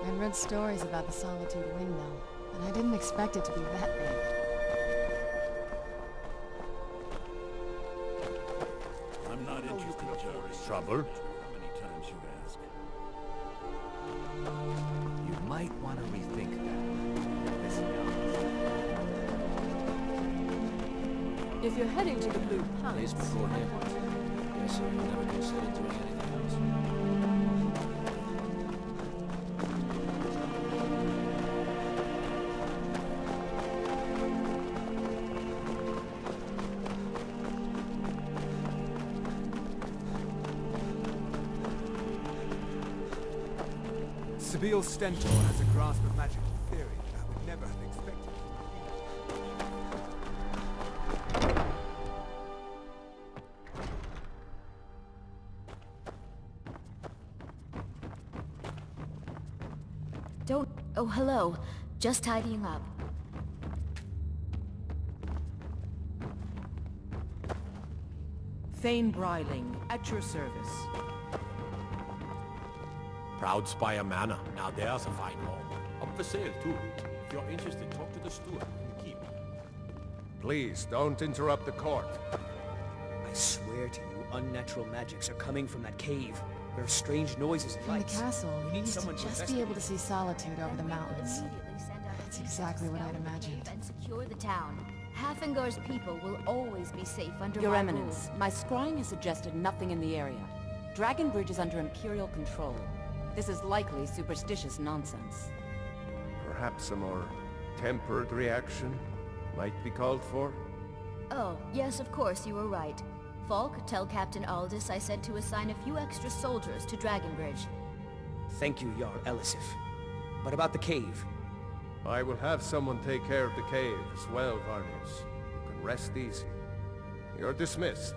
I'd read stories about the Solitude Windmill, and I didn't expect it to be that big. I'm not interested, Jerry. Trouble? How many times you ask? You might want to rethink that. If you're heading to the Blue Days Palace, before him. Guess I never considered doing anything else. Sibyl Stentor has a grasp of magical theory that I would never have expected. Don't... Oh, hello. Just tidying up. Thane Bryling, at your service. Proud Spire Manor. Now there's a fine home. Up for sale, too. If you're interested, talk to the steward in the keep. Please, don't interrupt the court. I swear to you, unnatural magics are coming from that cave. There are strange noises and From the lights. castle, We you need used to someone to just be able to see Solitude over the mountains. That's exactly what I'd imagined. And secure the town. Hafengar's people will always be safe under Your my Eminence, rule. my scrying has suggested nothing in the area. Dragon Bridge is under Imperial control. This is likely superstitious nonsense. Perhaps a more tempered reaction might be called for? Oh, yes, of course, you were right. Falk, tell Captain Aldous I said to assign a few extra soldiers to Dragon Bridge. Thank you, Jarl Elisif. But about the cave. I will have someone take care of the cave as well, Varnius. You can rest easy. You're dismissed.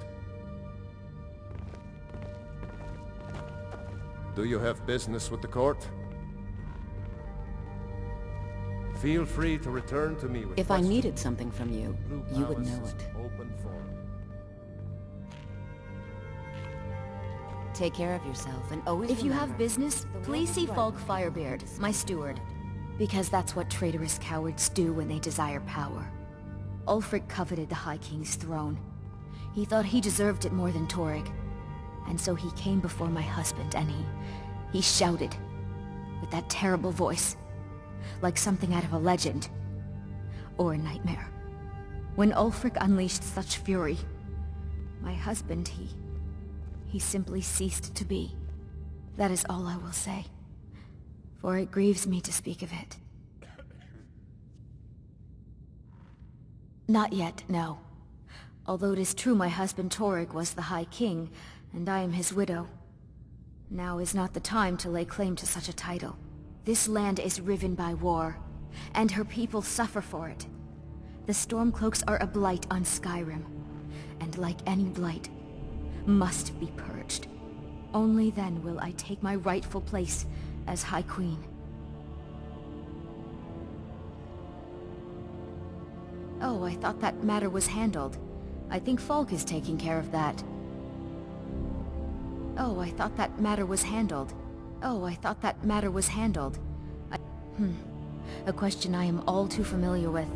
Do you have business with the court? Feel free to return to me with If I questions. needed something from you, Blue you would Palace know is it. Open forum. Take care of yourself and always If you have remember, business, the please world see is right Falk when you Firebeard, decide my to steward. blood. Because that's what traitorous cowards do when they desire power. Ulfric coveted the High King's throne. He thought he deserved it more than Torrig. And so he came before my husband and he shouted. With that terrible voice. Like something out of a legend. Or a nightmare. When Ulfric unleashed such fury, my husband, he simply ceased to be. That is all I will say. For it grieves me to speak of it. Not yet, no. Although it is true my husband Torrig was the High King, and I am his widow. Now is not the time to lay claim to such a title. This land is riven by war, and her people suffer for it. The Stormcloaks are a blight on Skyrim, and like any blight, must be purged. Only then will I take my rightful place as High Queen. Oh, I thought that matter was handled. I think Falk is taking care of that. Oh, I thought that matter was handled. Oh, I thought that matter was handled. A question I am all too familiar with.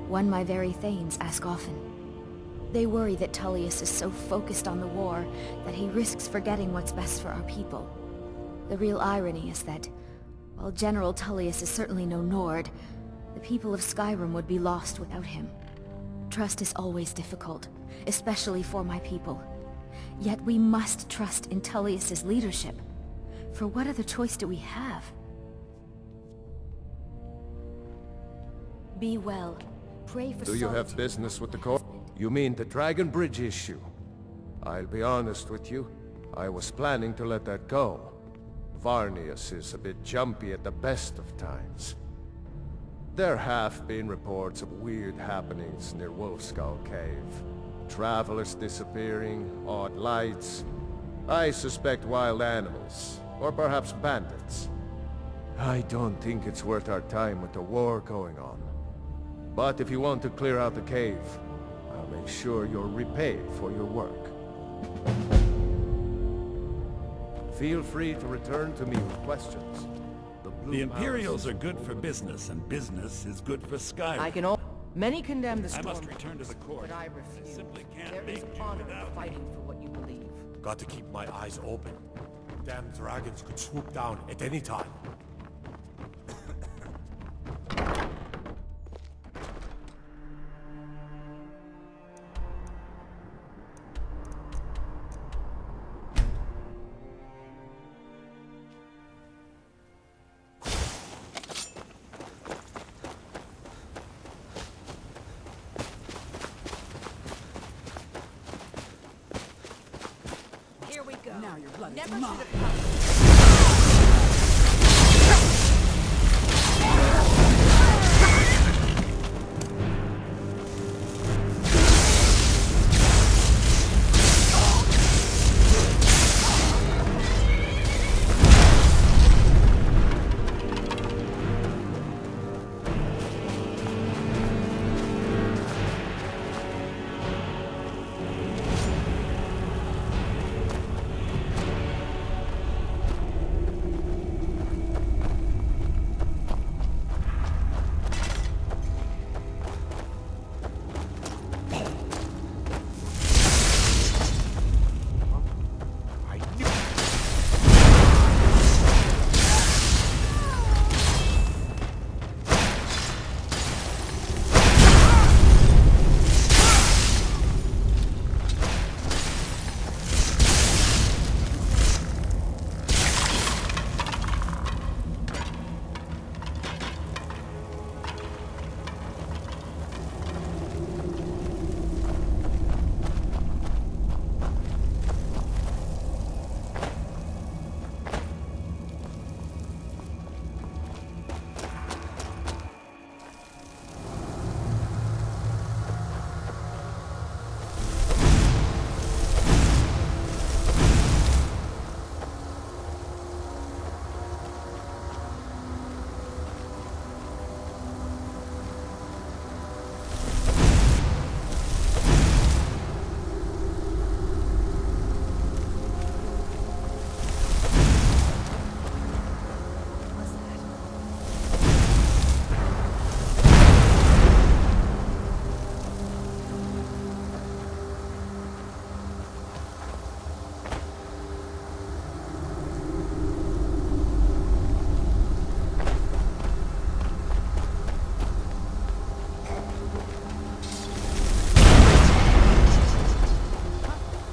One my very Thanes ask often. They worry that Tullius is so focused on the war that he risks forgetting what's best for our people. The real irony is that, while General Tullius is certainly no Nord, the people of Skyrim would be lost without him. Trust is always difficult, especially for my people. Yet we must trust in Tullius's leadership. For what other choice do we have? Be well. Pray for Do you have solitude. business with the court? You mean the Dragon Bridge issue? I'll be honest with you. I was planning to let that go. Varnius is a bit jumpy at the best of times. There have been reports of weird happenings near Wolfskull Cave. Travelers disappearing, odd lights. I suspect wild animals, or perhaps bandits. I don't think it's worth our time with the war going on. But if you want to clear out the cave, I'll make sure you're repaid for your work. Feel free to return to me with questions. The Imperials are good for business, and business is good for Skyrim. I can all... Many condemn the I storm. must return to the court. But I refuse. simply can't There make is do honor without in fighting for what you believe. Got to keep my eyes open. Damn dragons could swoop down at any time. Here we go. Now your blood is Never mine. should have come.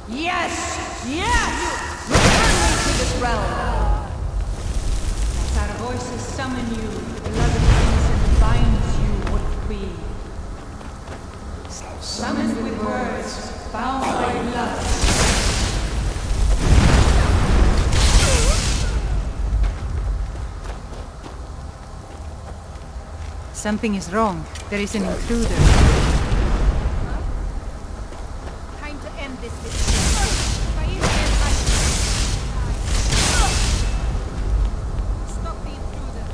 Yes! Yes! Return me to this realm! As our voices summon you, beloved reason binds you with we. Summoned with words, bound by blood. Something is wrong. There is an intruder. Time to end this. Stop the intruder.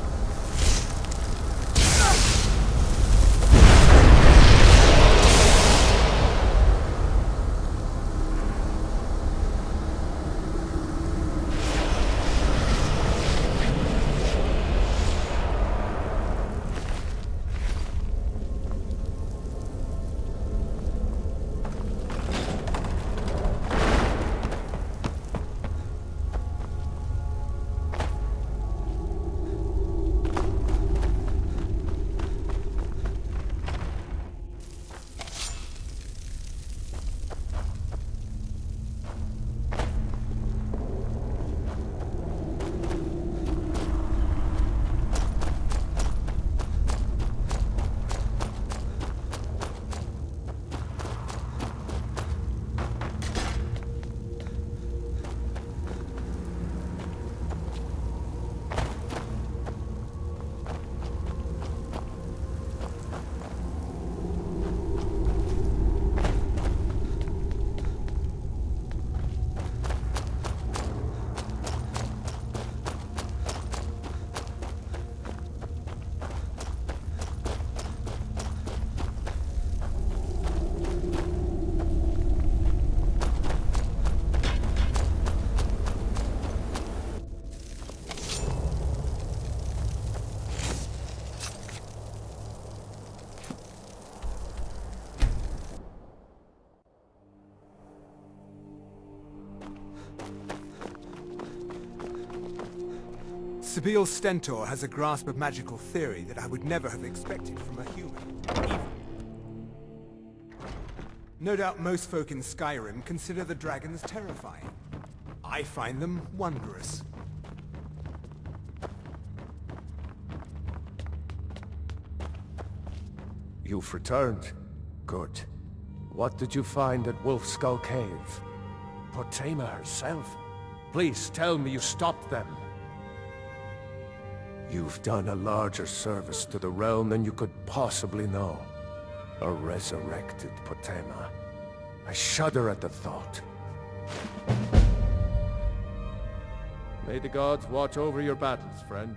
Sabeel Stentor has a grasp of magical theory that I would never have expected from a human. Even. No doubt most folk in Skyrim consider the dragons terrifying. I find them wondrous. You've returned. Good. What did you find at Wolf Skull Cave? Potema herself? Please tell me you stopped them. You've done a larger service to the realm than you could possibly know. A resurrected Potema. I shudder at the thought. May the gods watch over your battles, friend.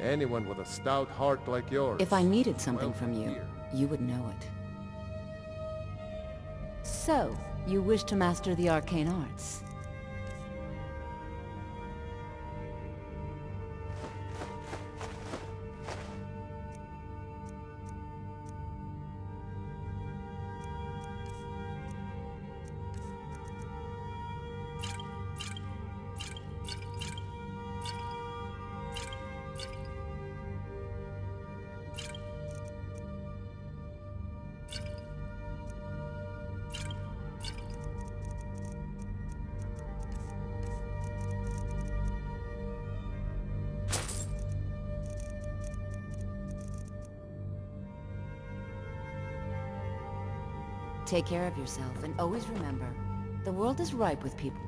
Anyone with a stout heart like yours... If I needed something welcome from you, here. you would know it. So, you wish to master the arcane arts? Take care of yourself, and always remember, the world is ripe with people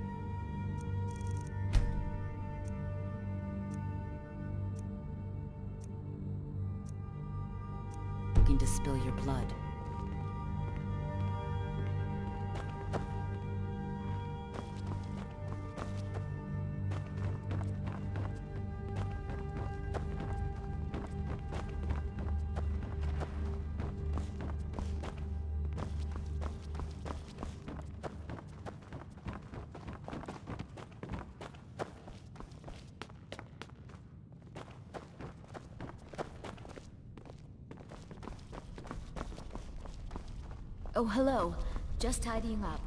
looking to spill your blood. Oh, hello. Just tidying up.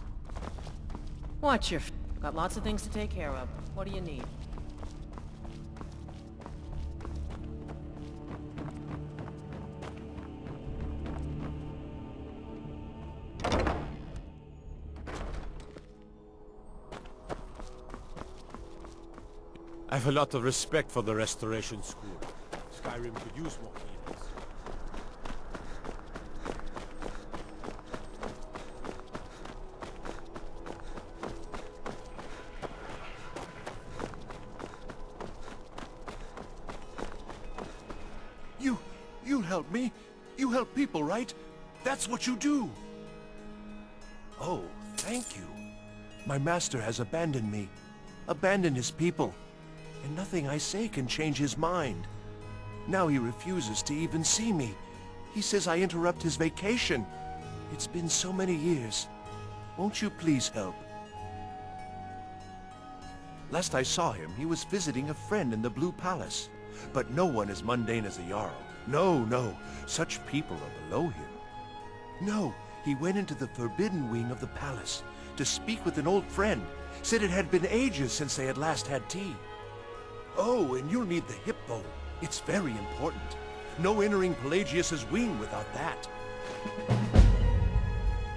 Watch your got lots of things to take care of. What do you need? I have a lot of respect for the Restoration School. Skyrim could use more healers. You help me. You help people, right? That's what you do. Oh, thank you. My master has abandoned me. Abandoned his people. And nothing I say can change his mind. Now he refuses to even see me. He says I interrupt his vacation. It's been so many years. Won't you please help? Last I saw him, he was visiting a friend in the Blue Palace. But no one as mundane as a Jarl. No. Such people are below him. No, he went into the forbidden wing of the palace to speak with an old friend. Said it had been ages since they had last had tea. Oh, and you'll need the hip bone. It's very important. No entering Pelagius's wing without that.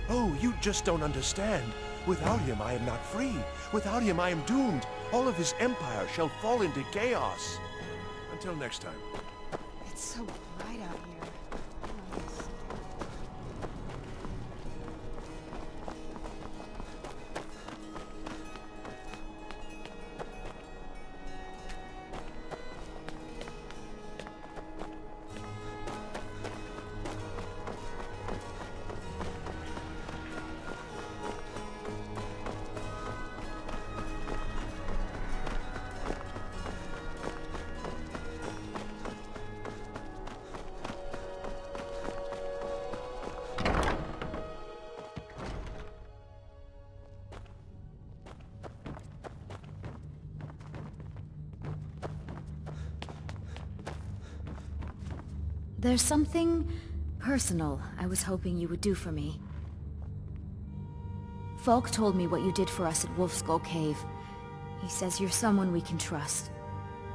Oh, you just don't understand. Without him, I am not free. Without him, I am doomed. All of his empire shall fall into chaos. Until next time. It's so bright out here. Nice. There's something personal I was hoping you would do for me. Falk told me what you did for us at Wolf Skull Cave. He says you're someone we can trust.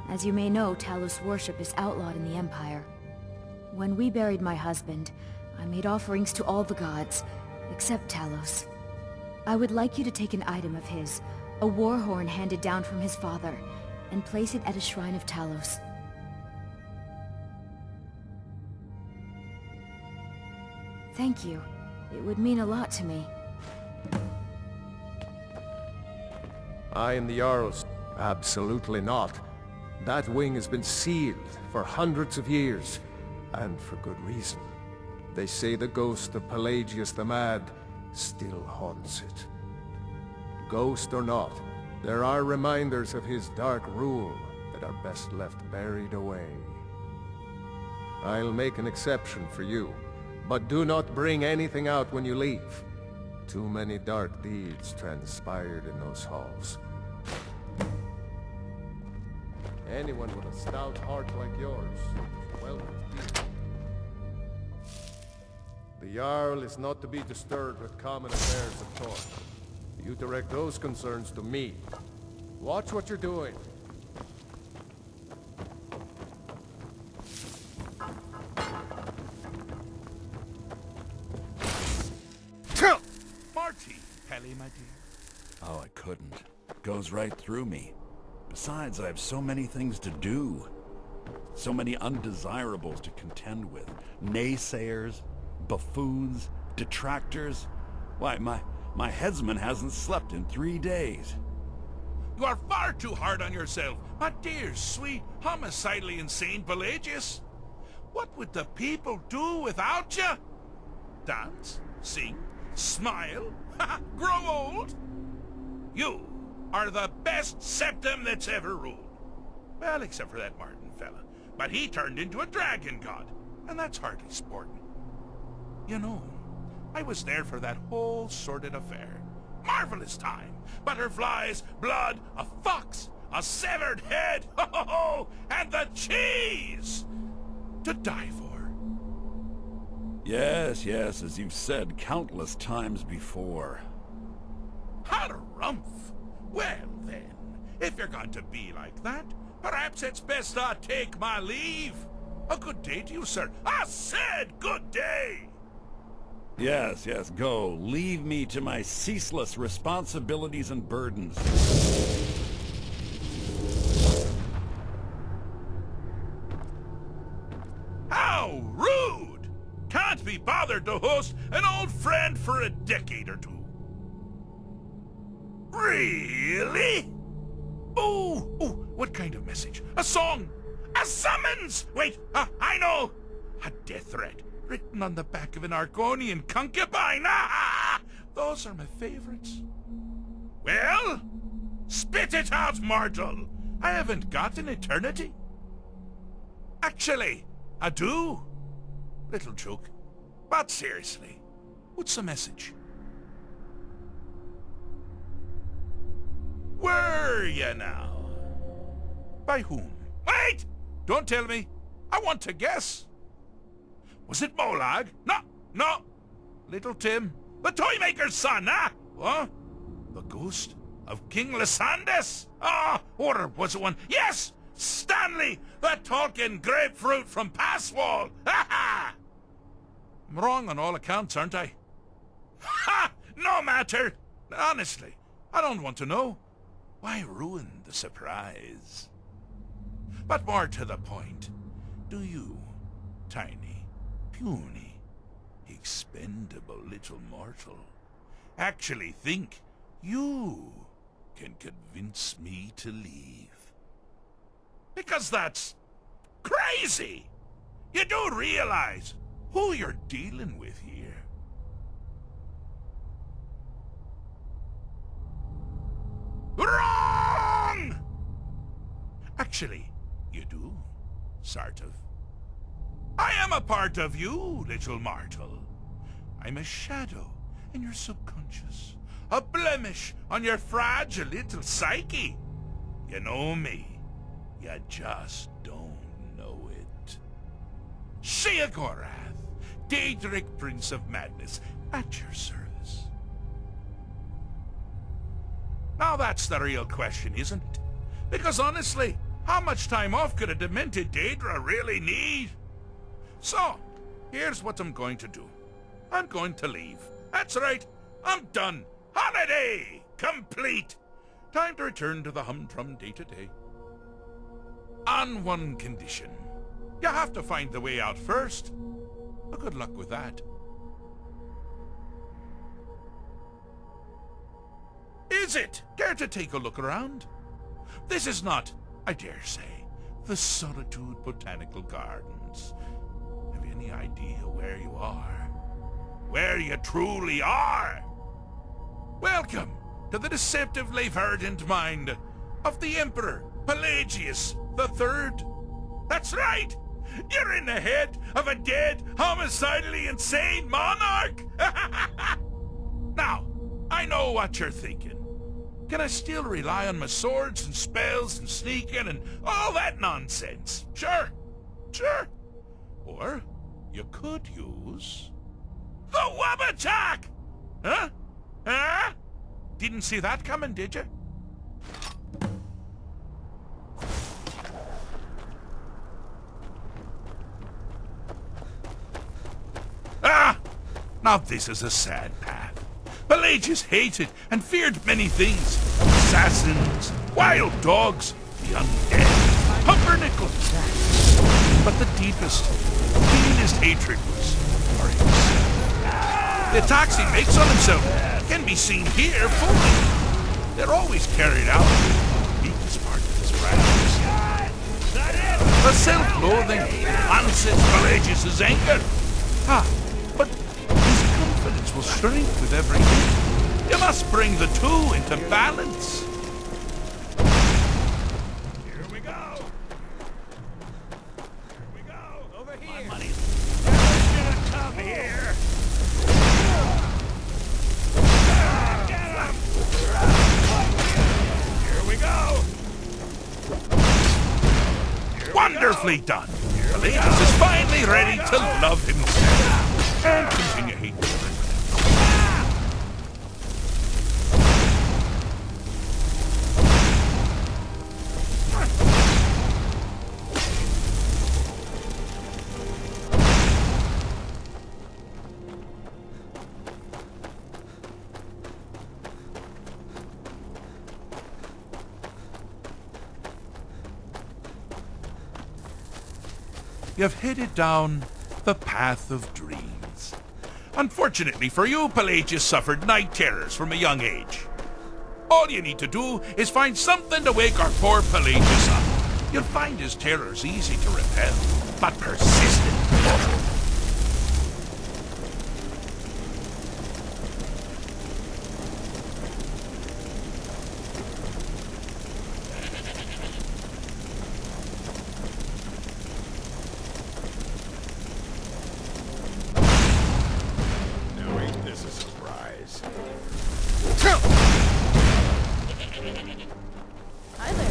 As you may know, Talos worship is outlawed in the Empire. When we buried my husband, I made offerings to all the gods, except Talos. I would like you to take an item of his, a war horn handed down from his father, and place it at a shrine of Talos. Thank you. It would mean a lot to me. I am the Jarl's. Absolutely not. That wing has been sealed for hundreds of years, and for good reason. They say the ghost of Pelagius the Mad still haunts it. Ghost or not, there are reminders of his dark rule that are best left buried away. I'll make an exception for you, but do not bring anything out when you leave. Too many dark deeds transpired in those halls. Anyone with a stout heart like yours is welcome here. The Jarl is not to be disturbed with common affairs of court. You direct those concerns to me. Watch what you're doing. Marty! Pelly, my dear. Oh, I couldn't. Goes right through me. Besides, I have so many things to do. So many undesirables to contend with. Naysayers, buffoons, detractors. Why, my headsman hasn't slept in 3 days. You are far too hard on yourself, my dear, sweet, homicidally insane Pelagius. What would the people do without you? Dance, sing, smile, grow old? You are the best septum that's ever ruled. Well, except for that Martin fella. But he turned into a dragon god, and that's hardly sporting. You know, I was there for that whole sordid affair. Marvelous time. Butterflies, blood, a fox, a severed head, ho ho ho, and the cheese to die for. Yes, yes, as you've said countless times before. Harumph! Well then, if you're going to be like that, perhaps it's best I take my leave. A good day to you, sir. I said good day! Yes, yes, go. Leave me to my ceaseless responsibilities and burdens. How rude! Can't be bothered to host an old friend for a decade or two. Really? Ooh, ooh, what kind of message? A song? A summons? Wait, I know! A death threat, written on the back of an Argonian concubine. Ah, those are my favorites. Well, spit it out, mortal. I haven't got an eternity. Actually, I do. Little joke. But seriously, what's the message? Were you now? By whom? Wait! Don't tell me. I want to guess. Was it Molag? No. Little Tim. The Toymaker's son, huh? What? The ghost of King Lysandas? Or was it one? Yes! Stanley, the talking grapefruit from Passwall! Ha ha! I'm wrong on all accounts, aren't I? Ha! No matter! Honestly, I don't want to know. Why ruin the surprise? But more to the point, do you, tiny, puny, expendable little mortal, actually think you can convince me to leave? Because that's crazy! You do realize who you're dealing with here. Wrong! Actually, you do, sort of. I am a part of you, little mortal. I'm a shadow in your subconscious, a blemish on your fragile little psyche. You know me, you just don't know it. Sheogorath, Daedric Prince of Madness, at your service. Now that's the real question, isn't it? Because honestly, how much time off could a demented Daedra really need? So, here's what I'm going to do. I'm going to leave. That's right, I'm done. Holiday complete. Time to return to the humdrum day-to-day. On one condition. You have to find the way out first. Well, good luck with that. Is it? Care to take a look around? This is not, I dare say, the Solitude Botanical Gardens. Have you any idea where you are? Where you truly are? Welcome to the deceptively verdant mind of the Emperor Pelagius III. That's right! You're in the head of a dead, homicidally insane monarch! Now, I know what you're thinking. Can I still rely on my swords and spells and sneaking and all that nonsense? Sure, sure. Or you could use the Wabbatak! Huh? Huh? Didn't see that coming, did you? Ah! Now this is a sad path. Pelagius hated and feared many things. Assassins, wild dogs, the undead, pumpernickels. But the deepest, keenest hatred was for himself. The attacks he makes on himself can be seen here fully. They're always carried out in the weakest part of his practice. The self-loathing answers Pelagius' anger. But his confidence will shrink with every hit. You must bring the two into balance. Here we go. Here we go. Over here. My money's never gonna come here. Get him. Here we go. Wonderfully done. Pelagius is finally ready to love himself and continue hating everyone. You've headed down the path of dreams. Unfortunately for you, Pelagius suffered night terrors from a young age. All you need to do is find something to wake our poor Pelagius up. You'll find his terrors easy to repel, but persistent. Hi there.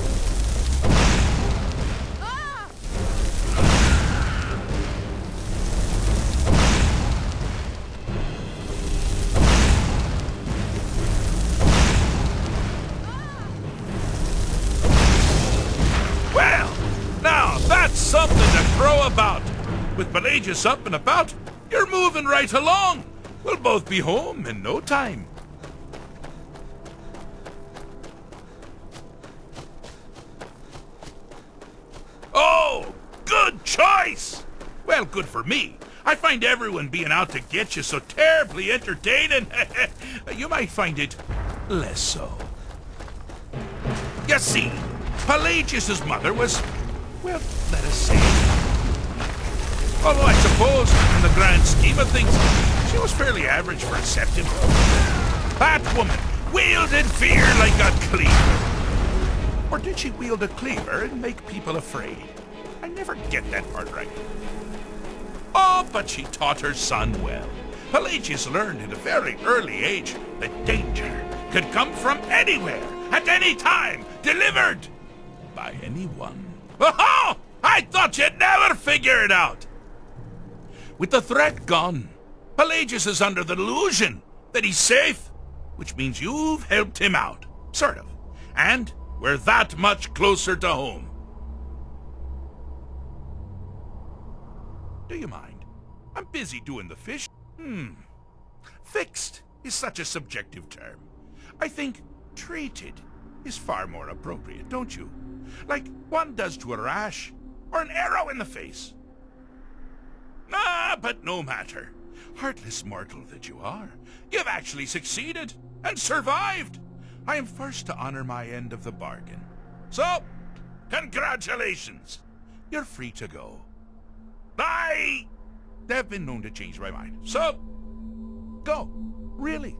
Well, now that's something to crow about. With Pelagius up and about, you're moving right along. We'll both be home in no time. Oh, good choice! Well, good for me. I find everyone being out to get you so terribly entertaining. You might find it less so. You see, Pelagius' mother was, well, let us say, although I suppose, in the grand scheme of things, she was fairly average for a septim. That woman wielded fear like a cleaver. Or did she wield a cleaver and make people afraid? I never get that part right. Oh, but she taught her son well. Pelagius learned at a very early age that danger could come from anywhere, at any time, delivered by anyone. Oh, I thought you'd never figure it out. With the threat gone, Pelagius is under the delusion that he's safe, which means you've helped him out. Sort of. And we're that much closer to home. Do you mind? I'm busy doing the fish. Fixed is such a subjective term. I think treated is far more appropriate, don't you? Like one does to a rash, or an arrow in the face. Ah, but no matter. Heartless mortal that you are, you've actually succeeded and survived. I am first to honor my end of the bargain. So, congratulations. You're free to go. They've been known to change my mind. So, go. Really.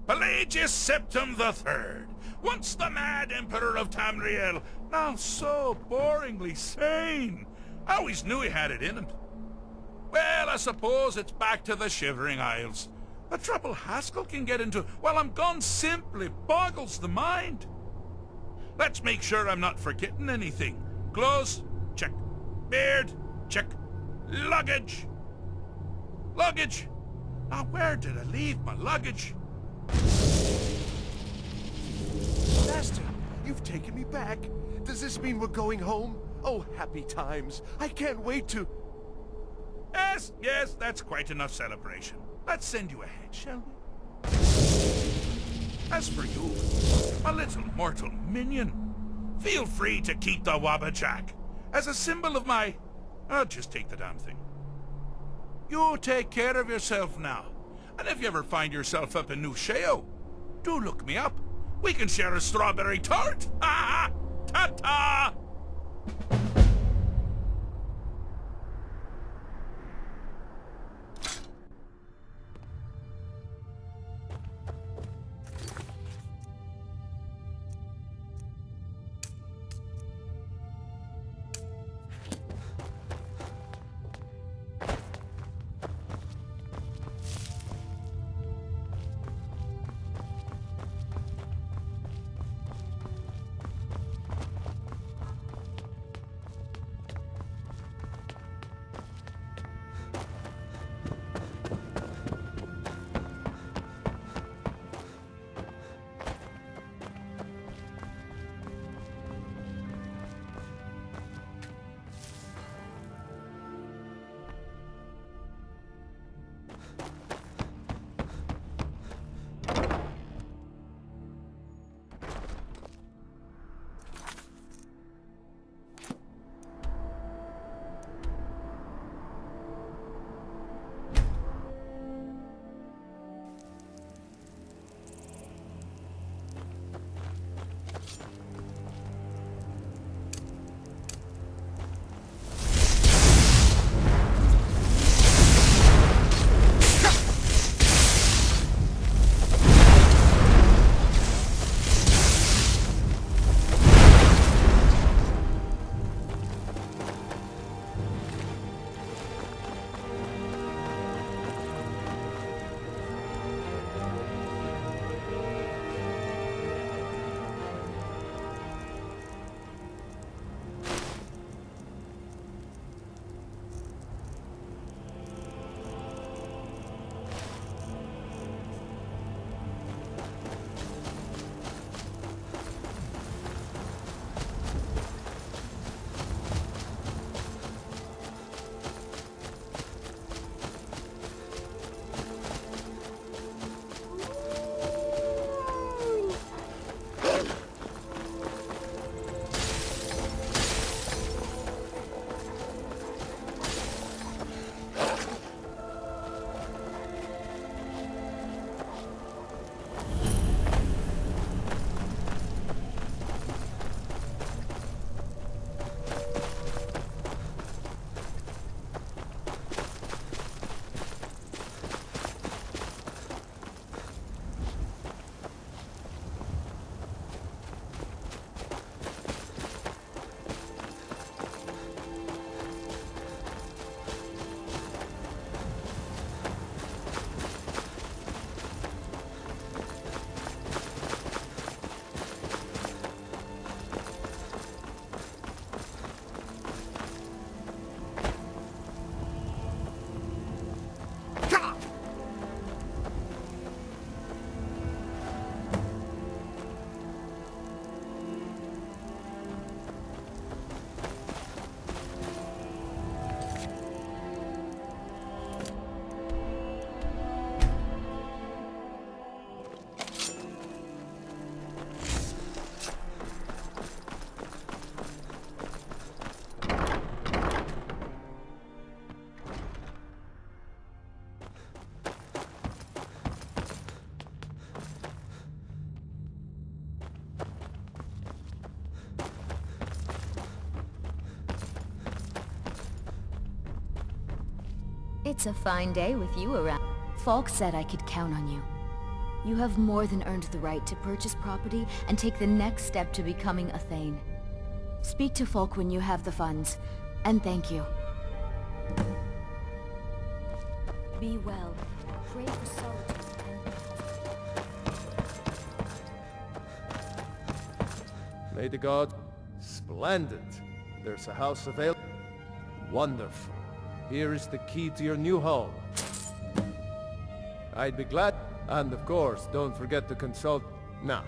Pelagius Septim III, once the mad Emperor of Tamriel, now so boringly sane. I always knew he had it in him. Well, I suppose it's back to the Shivering Isles. The trouble Haskell can get into while I'm gone simply boggles the mind. Let's make sure I'm not forgetting anything. Clothes? Check. Beard? Check. Luggage? Luggage? Now where did I leave my luggage? Master, you've taken me back. Does this mean we're going home? Oh, happy times. I can't wait to... Yes, that's quite enough celebration. Let's send you ahead, shall we? As for you, my little mortal minion, feel free to keep the Wabbajack as a symbol of my... I'll just take the damn thing. You take care of yourself now. And if you ever find yourself up in New Sheo, do look me up. We can share a strawberry tart. Ha ha! Ta-ta! It's a fine day with you around. Falk said I could count on you. You have more than earned the right to purchase property and take the next step to becoming a Thane. Speak to Falk when you have the funds, and thank you. Be well. Pray for solitude and... May the gods... Splendid. There's a house available. Wonderful. Here is the key to your new home. I'd be glad... And of course, don't forget to consult... Now,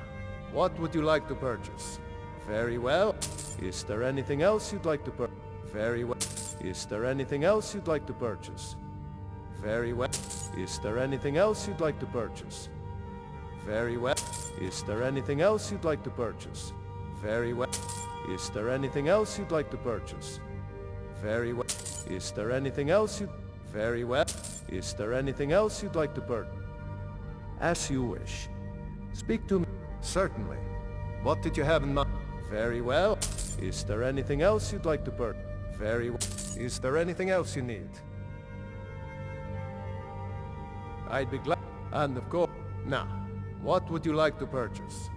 what would you like to purchase? Very well. Is there anything else you'd like to purchase? Very well. Is there anything else you'd like to purchase? Very well. Is there anything else you'd like to purchase? Very well. Is there anything else you'd like to purchase? Very well. Is there anything else you'd like to purchase? Very well. Is there anything else you... Very well. Is there anything else you'd like to purchase? As you wish. Speak to me. Certainly. What did you have in mind? Very well. Is there anything else you'd like to purchase? Very well. Is there anything else you need? I'd be glad. And of course... Now, what would you like to purchase?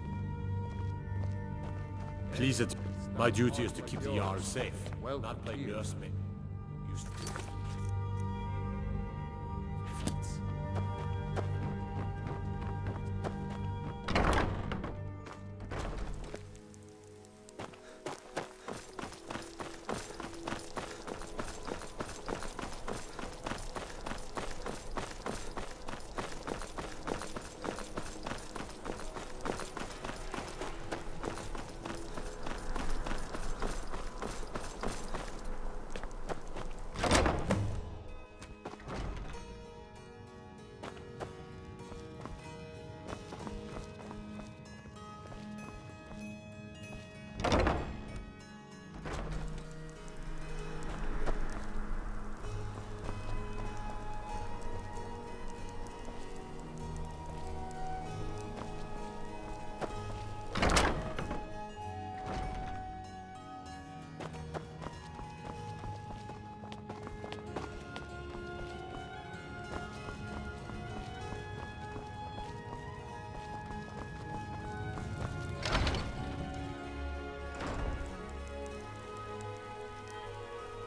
Please, my duty is to keep the Jarl safe, not play nursemaid. Used to.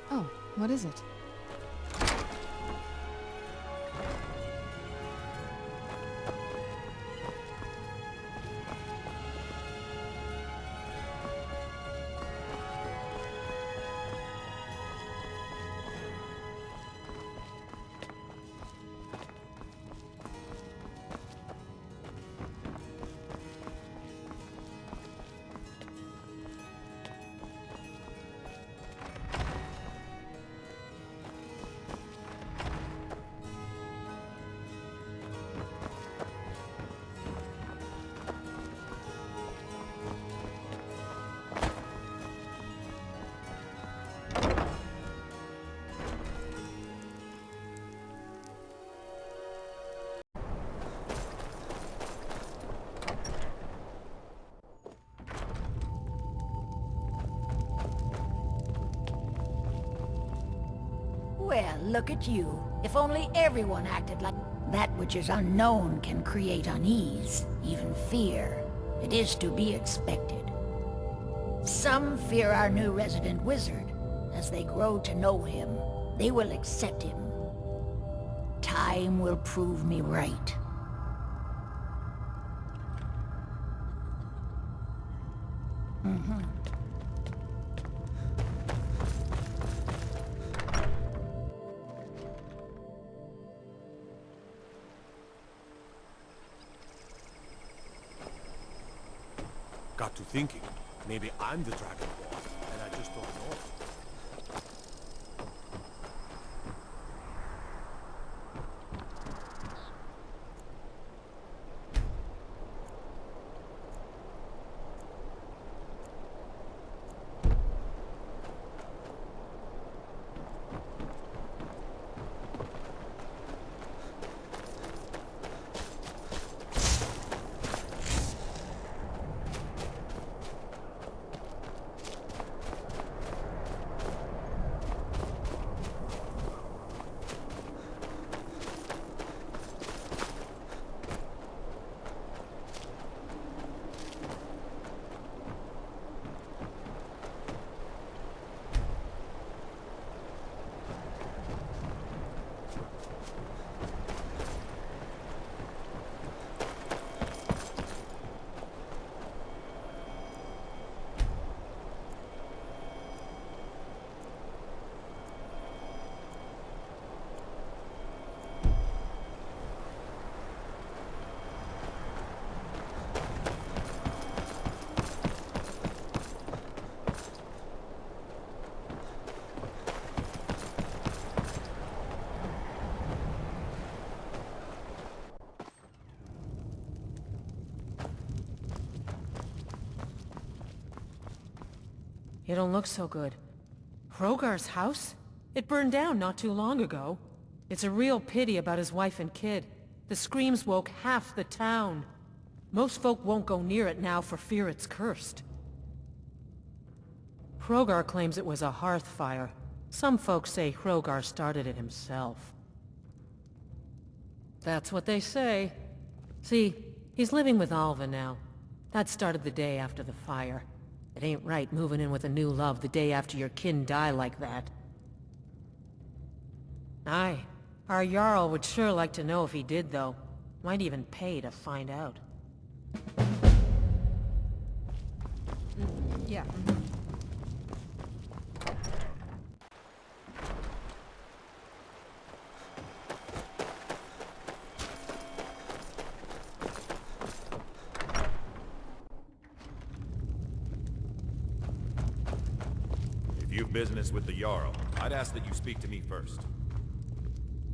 Oh, what is it? Well, look at you. If only everyone acted like... That which is unknown can create unease, even fear. It is to be expected. Some fear our new resident wizard. As they grow to know him, they will accept him. Time will prove me right. Got to thinking, maybe I'm the Dragonborn, and I just don't know it. You don't look so good. Hrogar's house? It burned down not too long ago. It's a real pity about his wife and kid. The screams woke half the town. Most folk won't go near it now for fear it's cursed. Hrogar claims it was a hearth fire. Some folks say Hrogar started it himself. That's what they say. See, he's living with Alva now. That started the day after the fire. It ain't right moving in with a new love the day after your kin die like that. Aye. Our Jarl would sure like to know if he did, though. Might even pay to find out. Yeah. If you've business with the Jarl, I'd ask that you speak to me first.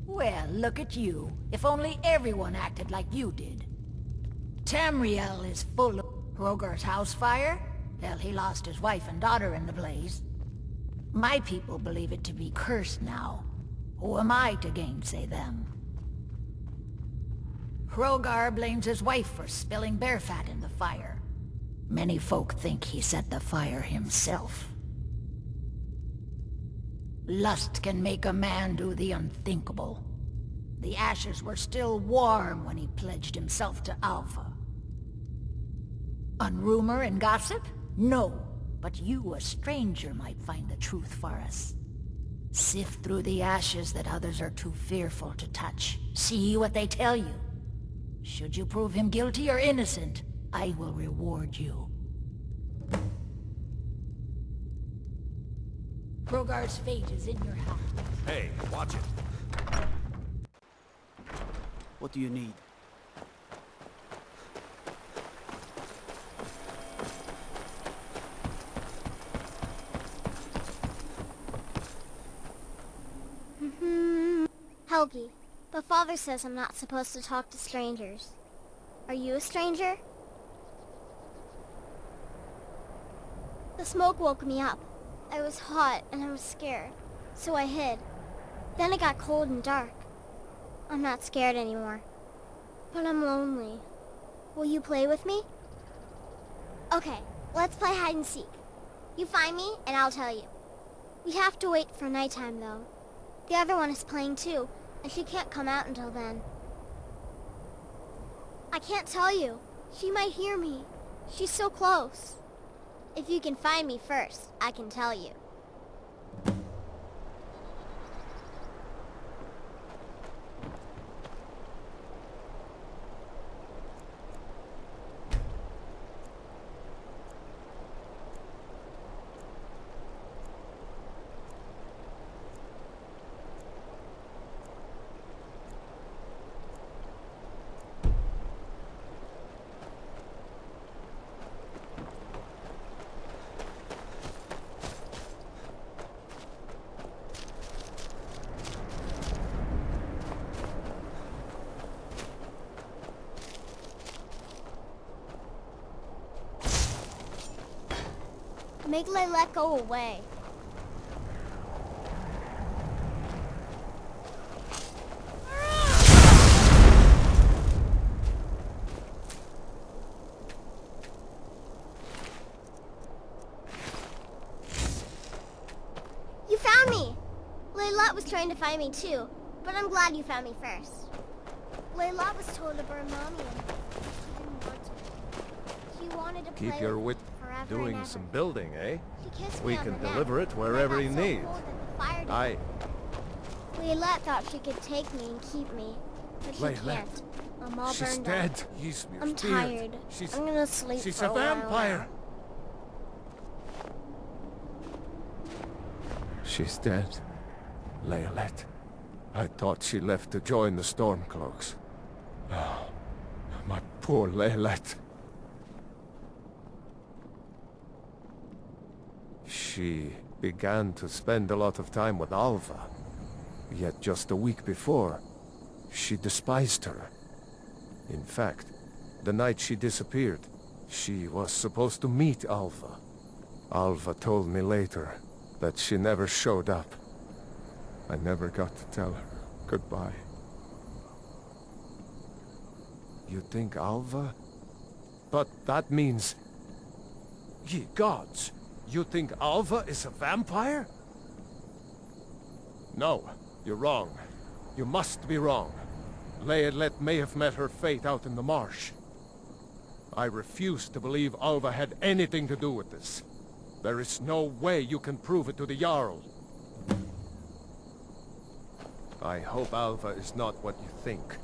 Well, look at you. If only everyone acted like you did. Tamriel is full of Hrogar's house fire. Hell, he lost his wife and daughter in the blaze. My people believe it to be cursed now. Who am I to gainsay them? Hrogar blames his wife for spilling bear fat in the fire. Many folk think he set the fire himself. Lust can make a man do the unthinkable. The ashes were still warm when he pledged himself to Alva. On rumor and gossip? No, but you, a stranger, might find the truth for us. Sift through the ashes that others are too fearful to touch. See what they tell you. Should you prove him guilty or innocent, I will reward you. Hrogar's fate is in your hands. Hey, watch it. What do you need? Helgi, but Father says I'm not supposed to talk to strangers. Are you a stranger? The smoke woke me up. I was hot and I was scared, so I hid. Then it got cold and dark. I'm not scared anymore, but I'm lonely. Will you play with me? Okay, let's play hide and seek. You find me and I'll tell you. We have to wait for nighttime though. The other one is playing too, and she can't come out until then. I can't tell you. She might hear me. She's so close. If you can find me first, I can tell you. Make Laylet go away. You found me! Laylet was trying to find me too, but I'm glad you found me first. Laylet was told to burn Mommy and she didn't want to. She wanted to play Keep your wit forever doing and some ever. building, eh? She kissed We me on can the neck, deliver it and wherever I you got so need. cold that the fire Aye. Laylet thought she could take me and keep me, but she Laylet. can't. I'm all She's burned dead. up. He's I'm tired. I'm gonna sleep She's for a while vampire. now. She's dead. Laylet. I thought she left to join the Stormcloaks. Oh, my poor Laylet. She began to spend a lot of time with Alva. Yet just a week before, she despised her. In fact, the night she disappeared, she was supposed to meet Alva. Alva told me later that she never showed up. I never got to tell her goodbye. You think Alva? But that means... Ye gods! You think Alva is a vampire? No, you're wrong. You must be wrong. Laelet may have met her fate out in the marsh. I refuse to believe Alva had anything to do with this. There is no way you can prove it to the Jarl. I hope Alva is not what you think.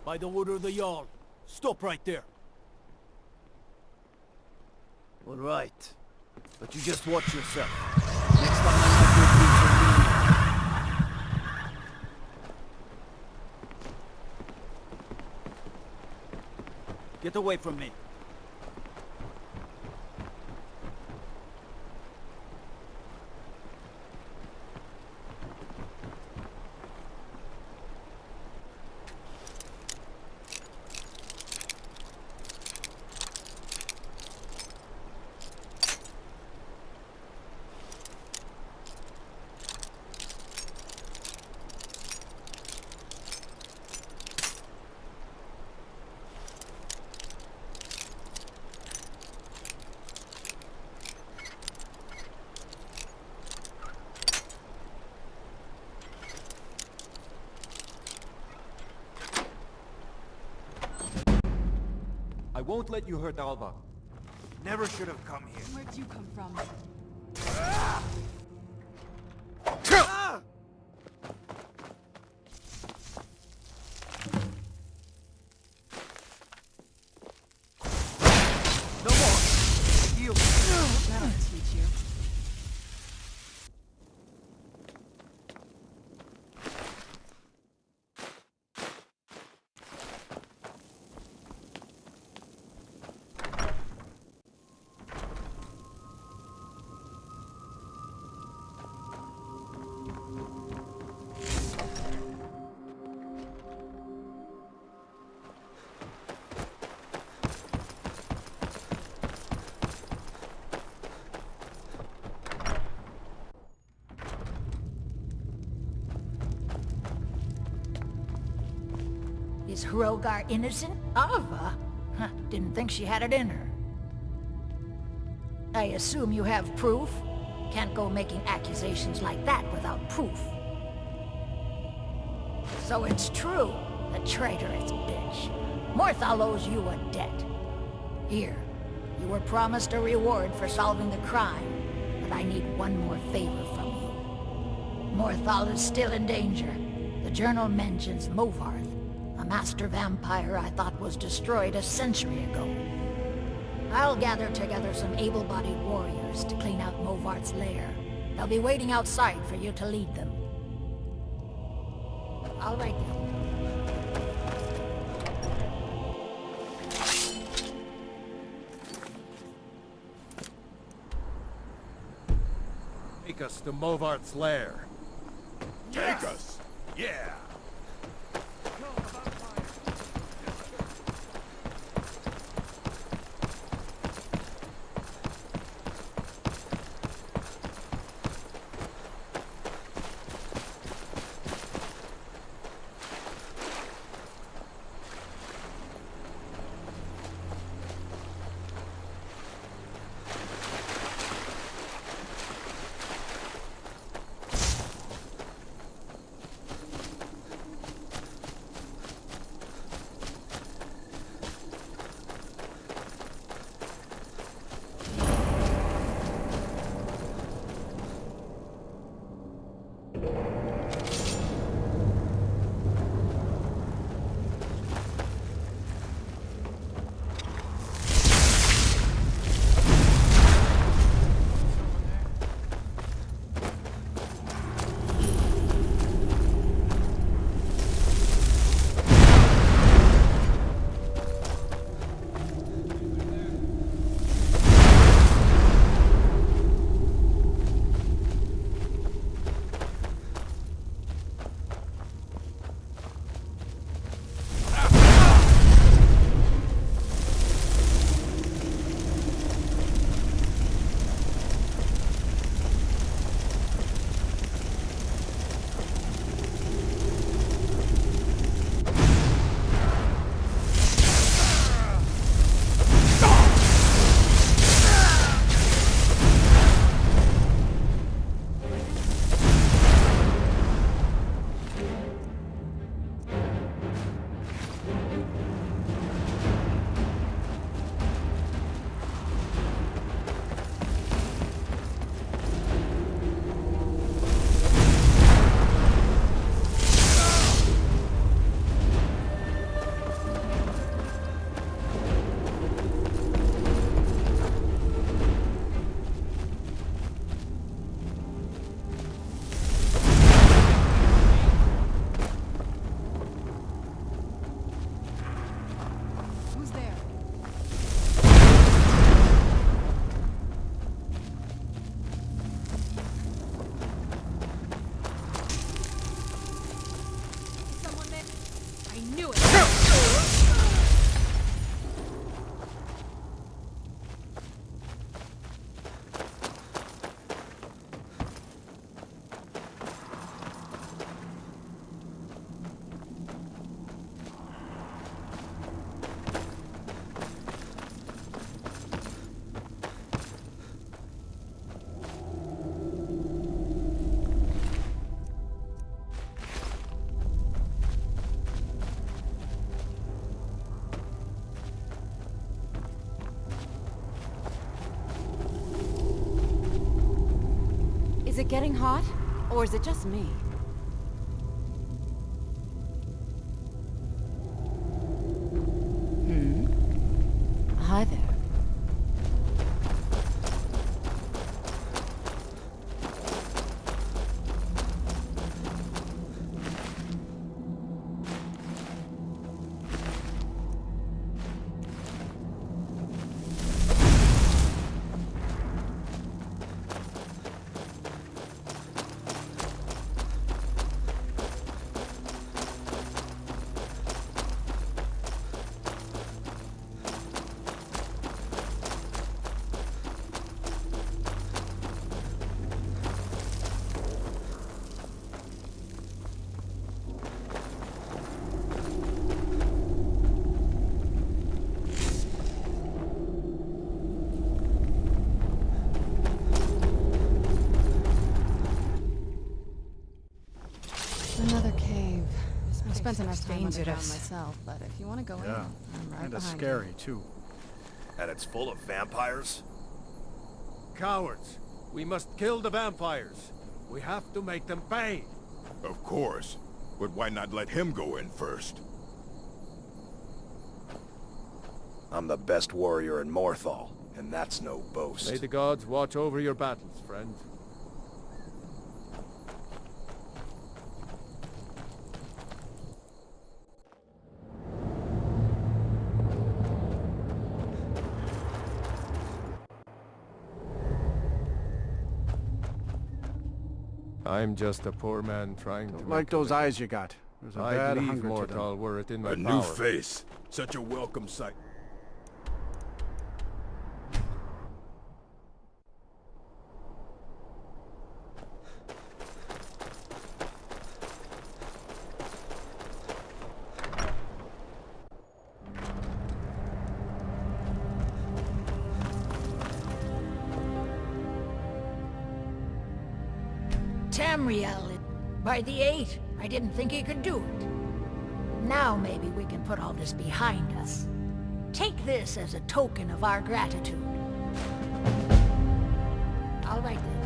By the order of the Jarl. Stop right there. All right. But you just watch yourself. Next time I have your beats. Get away from me. I won't let you hurt Alva. Never should have come here. Where'd you come from? No more! Heal! That'll teach you. Is Hrogar innocent? Alva? Huh, didn't think she had it in her. I assume you have proof? Can't go making accusations like that without proof. So it's true, the traitorous bitch. Morthal owes you a debt. Here, you were promised a reward for solving the crime, but I need one more favor from you. Morthal is still in danger. The journal mentions Movarth, a master vampire I thought was destroyed a century ago. I'll gather together some able-bodied warriors to clean out Movarth's lair. They'll be waiting outside for you to lead them. All right then. Take us to Movarth's lair. Take us? Yeah. it getting hot? Or is it just me? Hi there. Another cave. I spent enough time underground dangerous. myself, but if you want to go in, Yeah, I'm right kinda behind scary, too. And it's full of vampires? Cowards! We must kill the vampires. We have to make them pay. Of course. But why not let him go in first? I'm the best warrior in Morthal, and that's no boast. May the gods watch over your battles, friend. I'm just a poor man trying to Like those eyes you got. There's a bad I'd leave hunger to them. Mortal were it in my A new power. face. Such a welcome sight. Tamriel, by the 8, I didn't think he could do it. Now maybe we can put all this behind us. Take this as a token of our gratitude. All right then.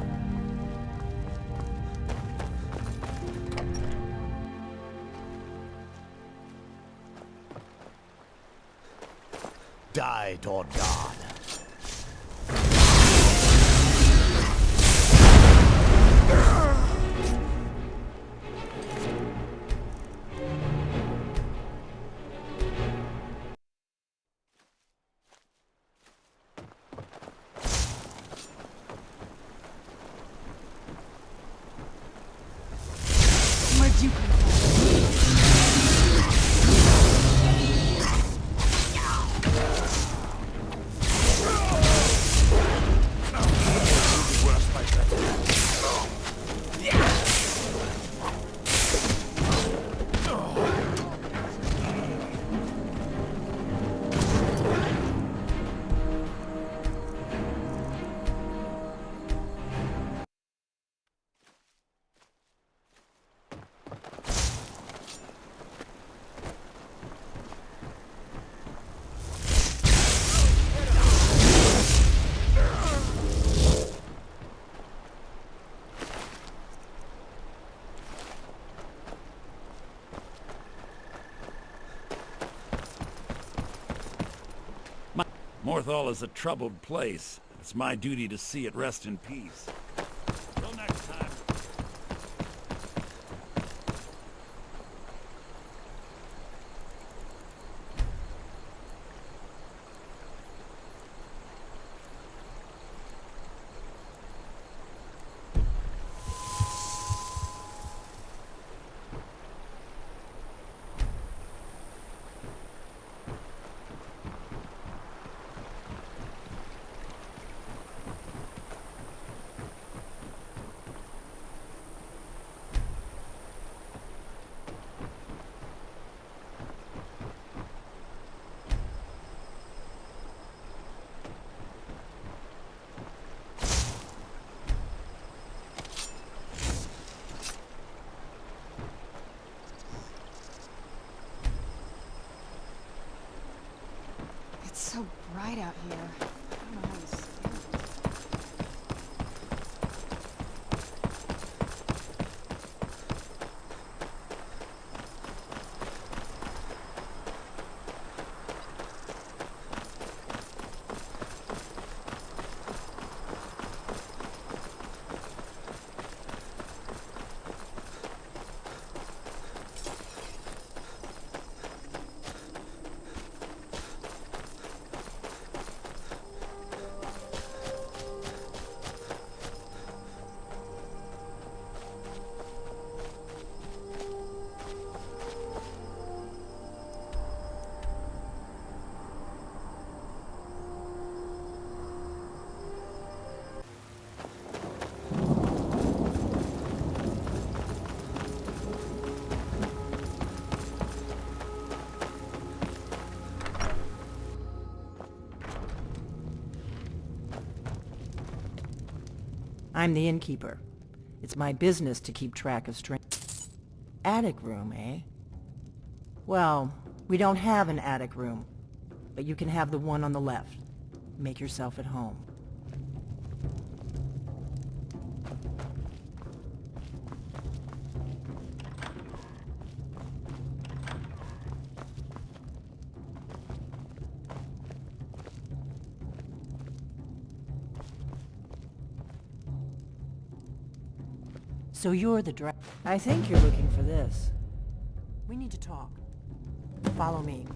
Die, Lord God. Where'd you come Morthal is a troubled place. It's my duty to see it rest in peace. Till next time. It's so bright out here. I don't know how to stand it. I'm the innkeeper. It's my business to keep track of Attic room, eh? Well, we don't have an attic room, but you can have the one on the left. Make yourself at home. So you're the I think you're looking for this. We need to talk. Follow me.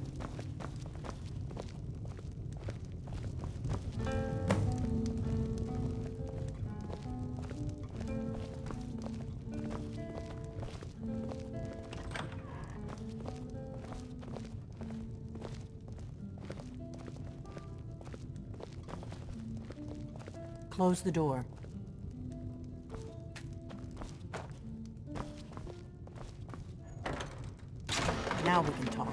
Close the door. Now we can talk.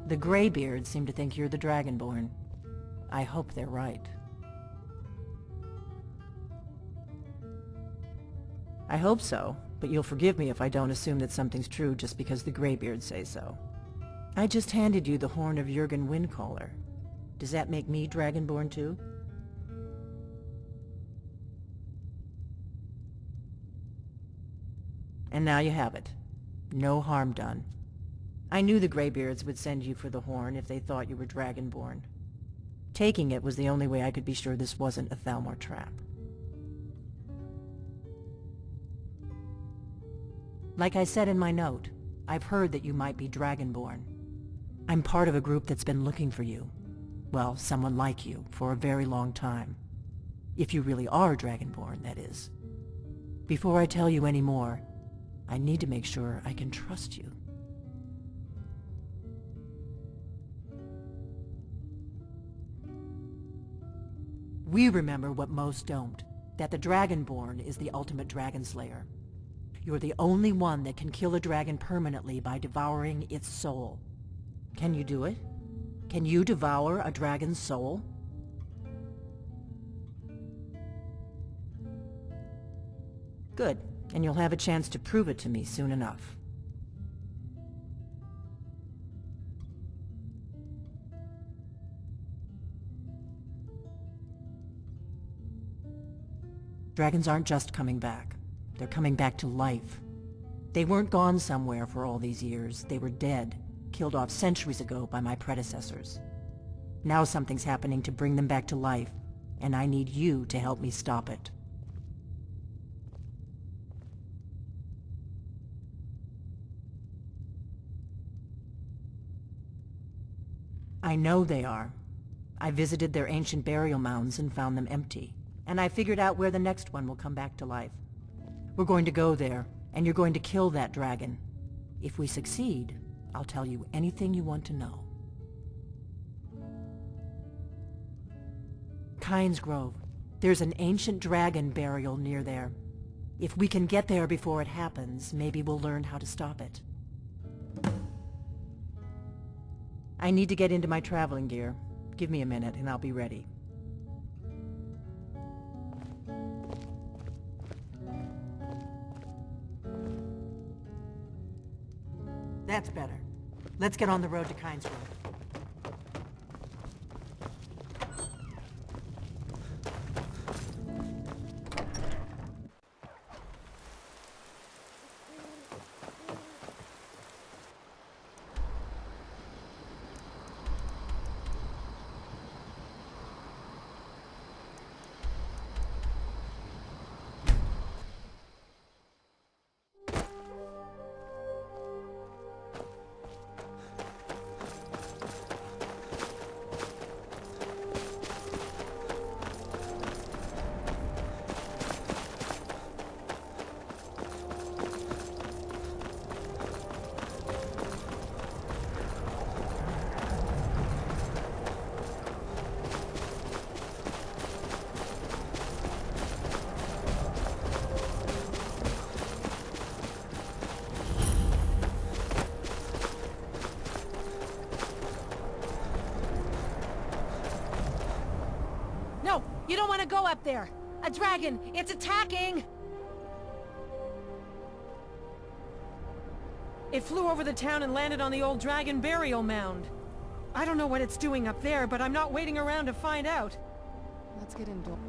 The Greybeards seem to think you're the Dragonborn. I hope they're right. I hope so, but you'll forgive me if I don't assume that something's true just because the Greybeards say so. I just handed you the horn of Jurgen Windcaller. Does that make me Dragonborn too? And now you have it. No harm done. I knew the Greybeards would send you for the horn if they thought you were Dragonborn. Taking it was the only way I could be sure this wasn't a Thalmor trap. Like I said in my note, I've heard that you might be Dragonborn. I'm part of a group that's been looking for you. Well, someone like you, for a very long time. If you really are Dragonborn, that is. Before I tell you any more, I need to make sure I can trust you. We remember what most don't, that the Dragonborn is the ultimate dragon slayer. You're the only one that can kill a dragon permanently by devouring its soul. Can you do it? Can you devour a dragon's soul? Good, and you'll have a chance to prove it to me soon enough. Dragons aren't just coming back. They're coming back to life. They weren't gone somewhere for all these years. They were dead, killed off centuries ago by my predecessors. Now something's happening to bring them back to life, and I need you to help me stop it. I know they are. I visited their ancient burial mounds and found them empty. And I figured out where the next one will come back to life. We're going to go there, and you're going to kill that dragon. If we succeed, I'll tell you anything you want to know. Kynes Grove. There's an ancient dragon burial near there. If we can get there before it happens, maybe we'll learn how to stop it. I need to get into my traveling gear. Give me a minute, and I'll be ready. That's better. Let's get on the road to Kynes Grove. You don't want to go up there! A dragon! It's attacking! It flew over the town and landed on the old dragon burial mound. I don't know what it's doing up there, but I'm not waiting around to find out. Let's get indoors.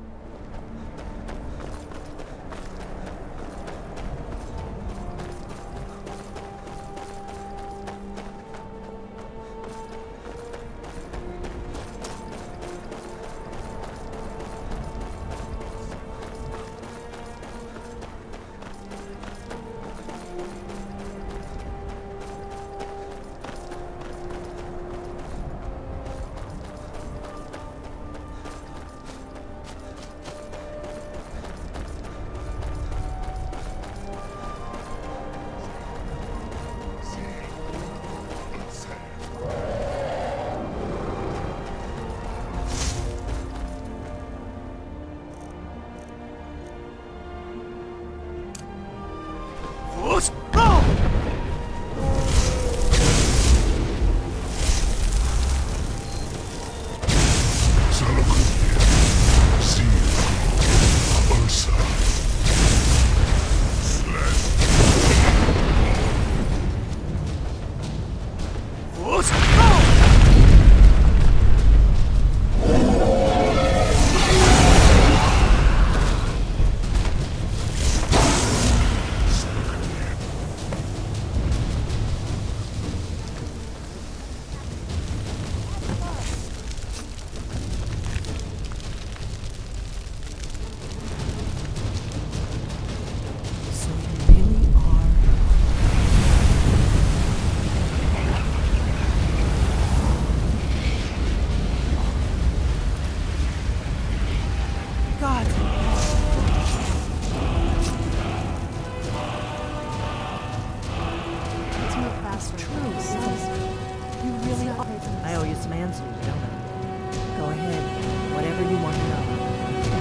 I owe you some answers, don't I? Go ahead. Whatever you want to know.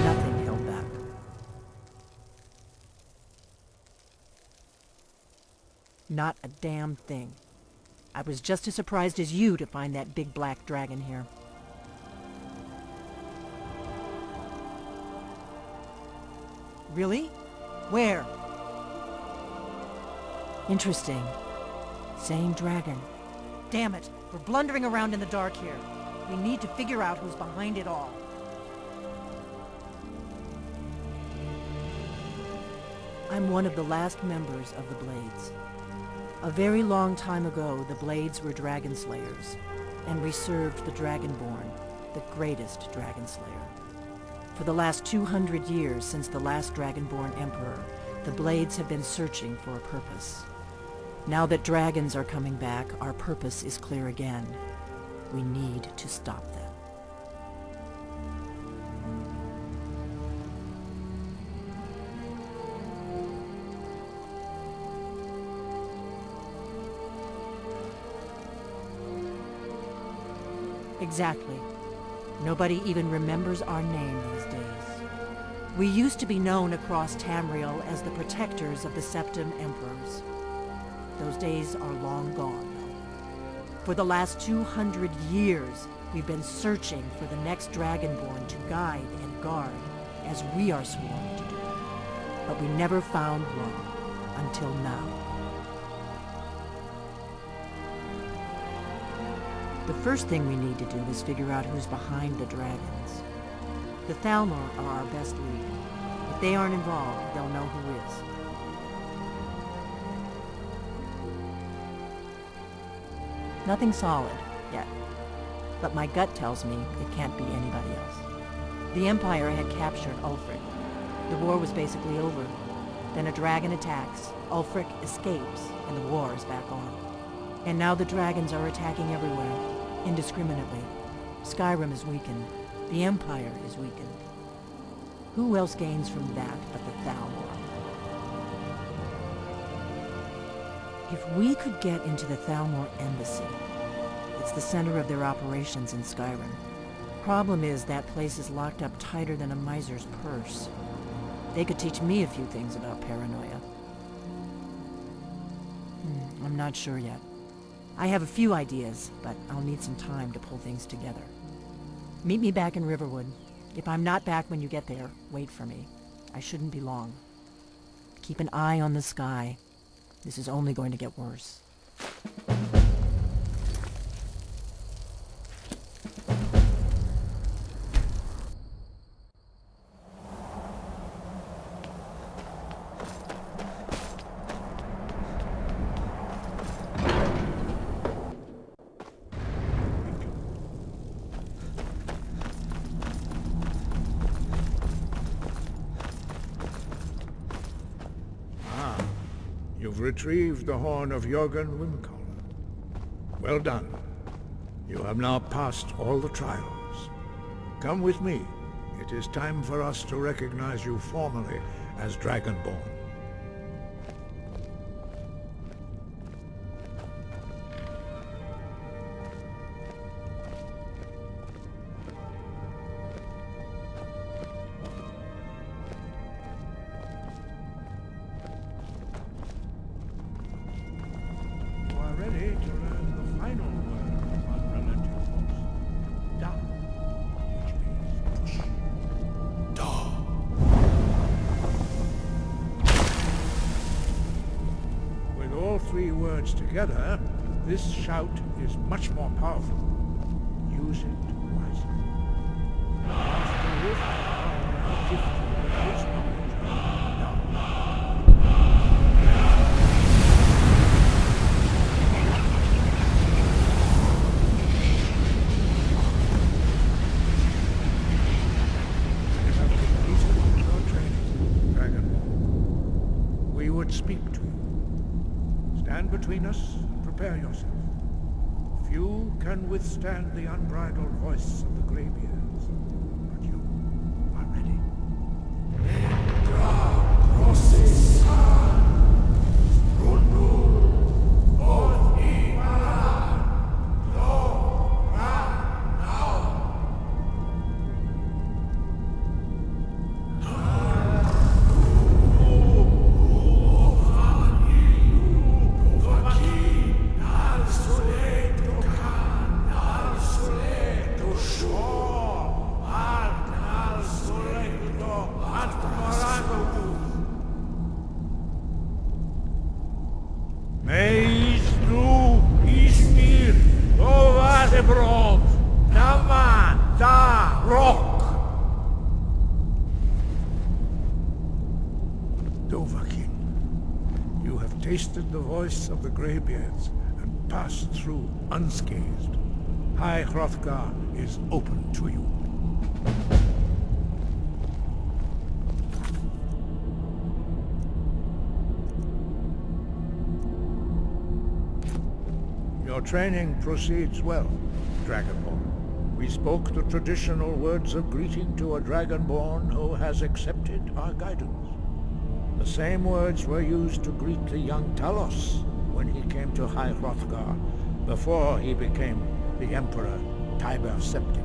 Nothing held back. Not a damn thing. I was just as surprised as you to find that big black dragon here. Really? Where? Interesting. Same dragon. Damn it, we're blundering around in the dark here. We need to figure out who's behind it all. I'm one of the last members of the Blades. A very long time ago, the Blades were dragon slayers, and we served the Dragonborn, the greatest dragon slayer. For the last 200 years since the last Dragonborn Emperor, the Blades have been searching for a purpose. Now that dragons are coming back, our purpose is clear again. We need to stop them. Exactly. Nobody even remembers our name these days. We used to be known across Tamriel as the protectors of the Septim Emperors. Those days are long gone. For the last 200 years, we've been searching for the next Dragonborn to guide and guard, as we are sworn to do. But we never found one, until now. The first thing we need to do is figure out who's behind the dragons. The Thalmor are our best lead. If they aren't involved, they'll know who is. Nothing solid, yet. But my gut tells me it can't be anybody else. The Empire had captured Ulfric. The war was basically over. Then a dragon attacks, Ulfric escapes, and the war is back on. And now the dragons are attacking everywhere, indiscriminately. Skyrim is weakened. The Empire is weakened. Who else gains from that but the Thalmor? If we could get into the Thalmor embassy, it's the center of their operations in Skyrim. Problem is, that place is locked up tighter than a miser's purse. They could teach me a few things about paranoia. I'm not sure yet. I have a few ideas, but I'll need some time to pull things together. Meet me back in Riverwood. If I'm not back when you get there, wait for me. I shouldn't be long. Keep an eye on the sky. This is only going to get worse. You've retrieved the horn of Jörgen Windcaller. Well done. You have now passed all the trials. Come with me. It is time for us to recognize you formally as Dragonborn. Ready to learn the final word on relative force. Da, which means push. Da. With all three words together, this shout is much more powerful. Use it wisely. After this, I will now gift you with this knowledge of Da. Speak to you. Stand between us and prepare yourself. Few can withstand the unbridled voice of the Greybeards, but you are ready. You have tasted the voice of the Greybeards and passed through unscathed. High Hrothgar is open to you. Your training proceeds well, Dragonborn. We spoke the traditional words of greeting to a Dragonborn who has accepted our guidance. The same words were used to greet the young Talos when he came to High Hrothgar, before he became the Emperor Tiber Septim.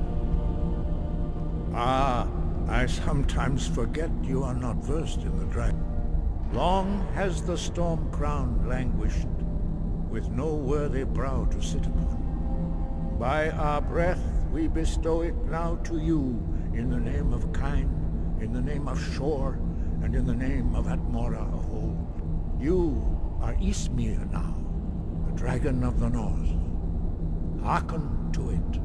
Ah, I sometimes forget you are not versed in the dragon. Long has the storm crown languished, with no worthy brow to sit upon. By our breath we bestow it now to you, in the name of Kyne, in the name of Shor, and in the name of Atmora of old. You are Ysmir now, the dragon of the north. Hearken to it.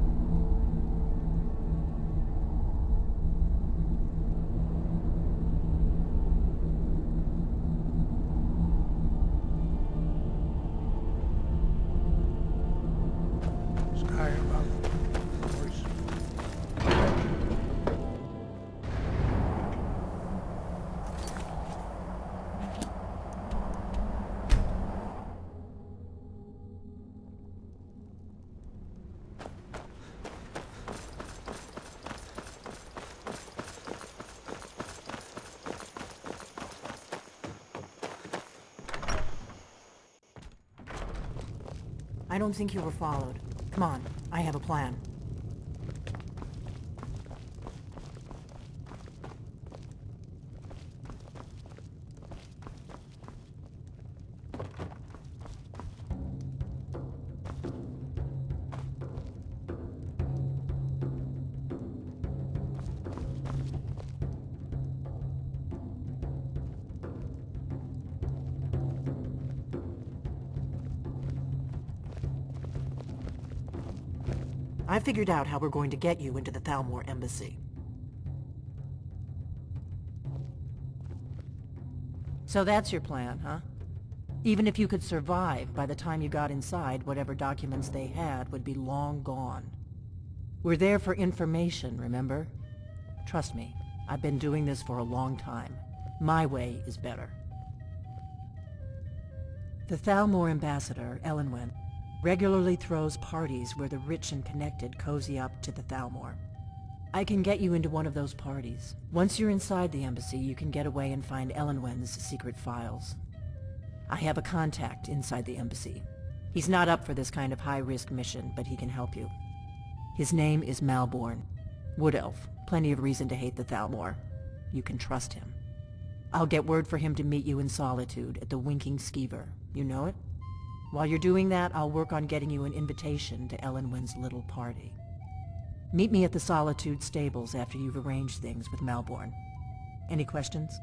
Sky above, voice. I don't think you were followed. Come on, I have a plan. I figured out how we're going to get you into the Thalmor embassy. So that's your plan, huh? Even if you could survive, by the time you got inside, whatever documents they had would be long gone. We're there for information, remember? Trust me, I've been doing this for a long time. My way is better. The Thalmor ambassador, Elenwen, regularly throws parties where the rich and connected cozy up to the Thalmor. I can get you into one of those parties. Once you're inside the embassy, you can get away and find Elenwen's secret files. I have a contact inside the embassy. He's not up for this kind of high-risk mission, but he can help you. His name is Malborn. Wood Elf. Plenty of reason to hate the Thalmor. You can trust him. I'll get word for him to meet you in Solitude at the Winking Skeever. You know it? While you're doing that, I'll work on getting you an invitation to Elenwen's little party. Meet me at the Solitude stables after you've arranged things with Malborn. Any questions?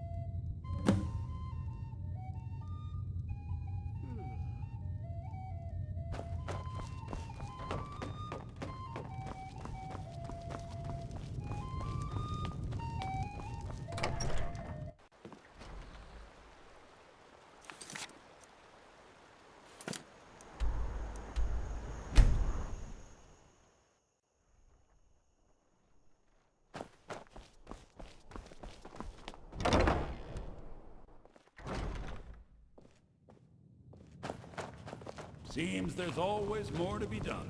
Seems there's always more to be done.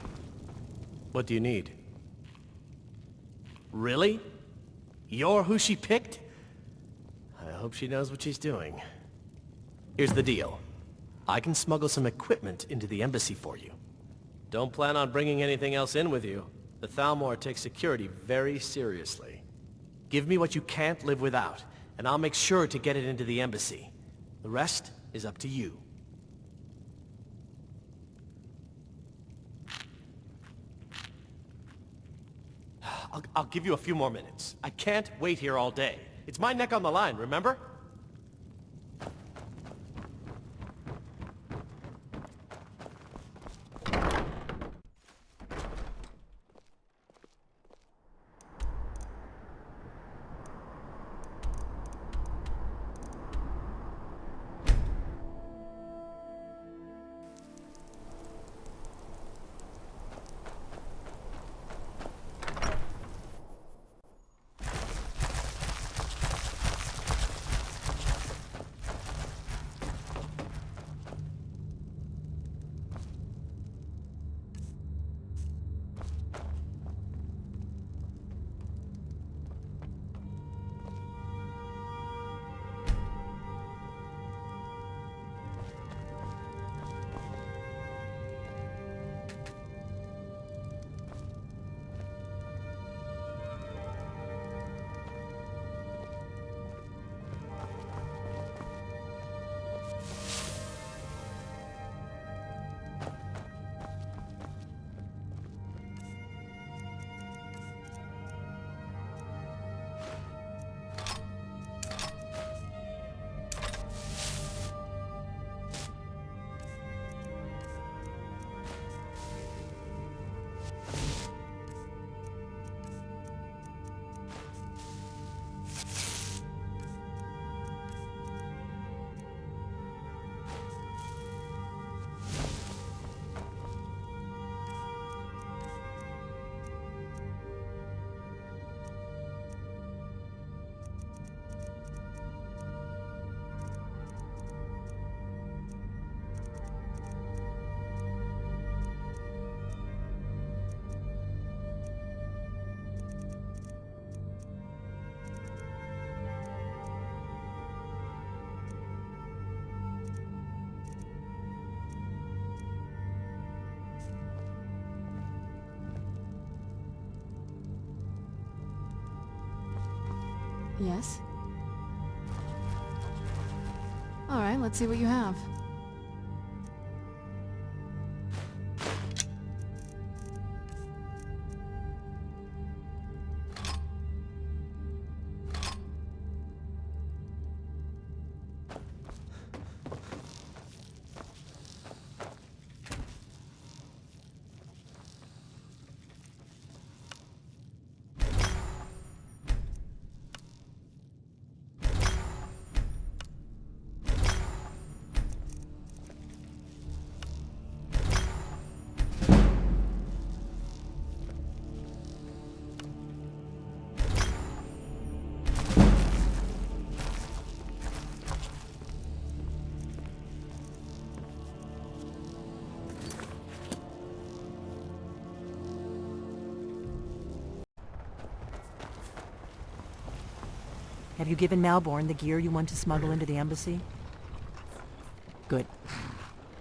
What do you need? Really? You're who she picked? I hope she knows what she's doing. Here's the deal. I can smuggle some equipment into the embassy for you. Don't plan on bringing anything else in with you. The Thalmor takes security very seriously. Give me what you can't live without, and I'll make sure to get it into the embassy. The rest is up to you. I'll give you a few more minutes. I can't wait here all day. It's my neck on the line, remember? Yes? Alright, let's see what you have. Have you given Malborn the gear you want to smuggle into the embassy? Good.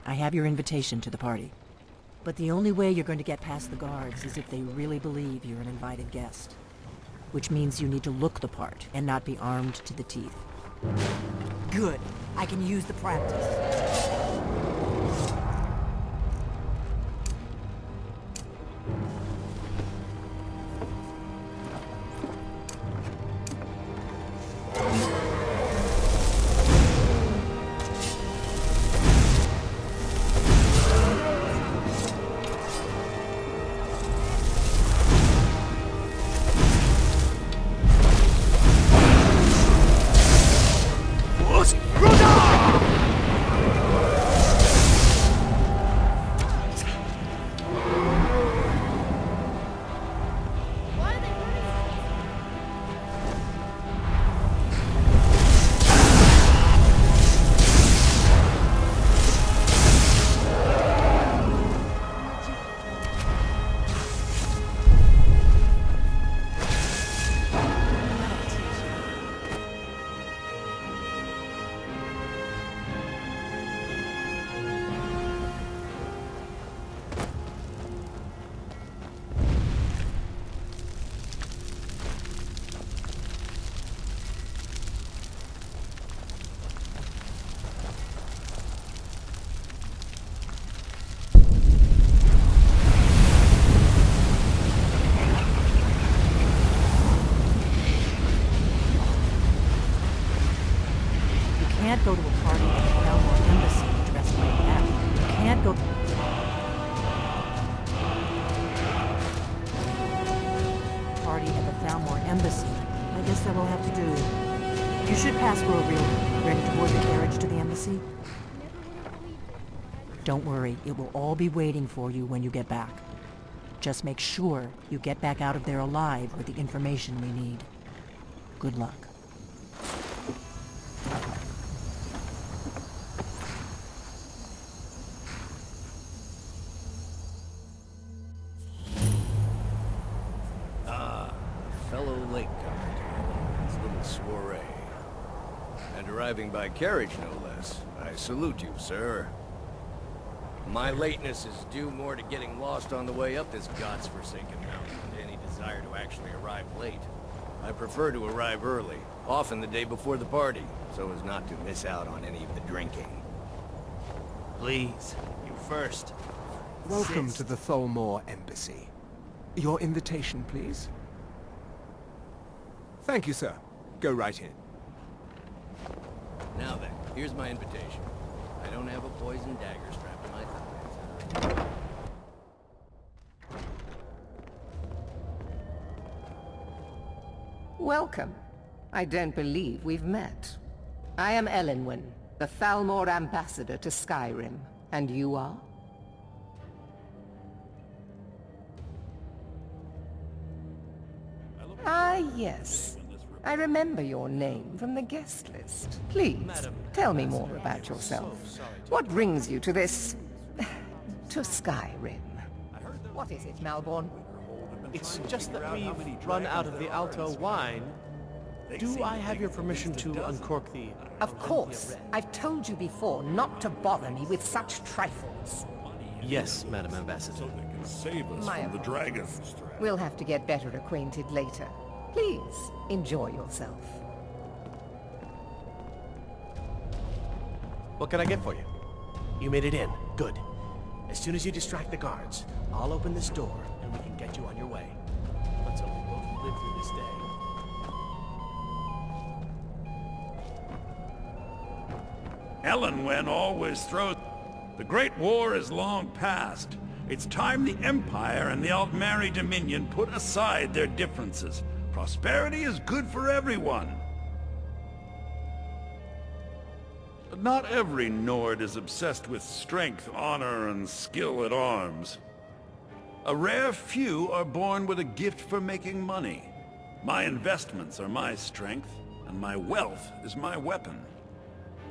I have your invitation to the party. But the only way you're going to get past the guards is if they really believe you're an invited guest. Which means you need to look the part and not be armed to the teeth. Good. I can use the practice. Can't go to a party at the Thalmor Embassy dressed like that. You can't go... Party at the Thalmor Embassy. I guess that will have to do. You should pass for a real one. Ready to board the carriage to the embassy? Don't worry, it will all be waiting for you when you get back. Just make sure you get back out of there alive with the information we need. Good luck. Arriving by carriage, no less. I salute you, sir. My lateness is due more to getting lost on the way up this god's-forsaken mountain than to any desire to actually arrive late. I prefer to arrive early, often the day before the party, so as not to miss out on any of the drinking. Please, you first. Welcome to the Thalmor Embassy. Your invitation, please? Thank you, sir. Go right in. Now then, here's my invitation. I don't have a poison dagger strapped to my thighs. Welcome. I don't believe we've met. I am Elenwen, the Thalmor ambassador to Skyrim. And you are? Ah, yes. I remember your name from the guest list. Please, tell me more about yourself. What brings you to this... to Skyrim? What is it, Malborn? It's just that we've run out of the Alto wine. Do I have your permission to uncork the... Of course. I've told you before not to bother me with such trifles. Yes, Madam Ambassador. My apologies. We'll have to get better acquainted later. Please, enjoy yourself. What can I get for you? You made it in. Good. As soon as you distract the guards, I'll open this door and we can get you on your way. Let's hope we both live through this day. Elenwen always throws... The Great War is long past. It's time the Empire and the Altmeri Dominion put aside their differences. Prosperity is good for everyone. But not every Nord is obsessed with strength, honor, and skill at arms. A rare few are born with a gift for making money. My investments are my strength, and my wealth is my weapon.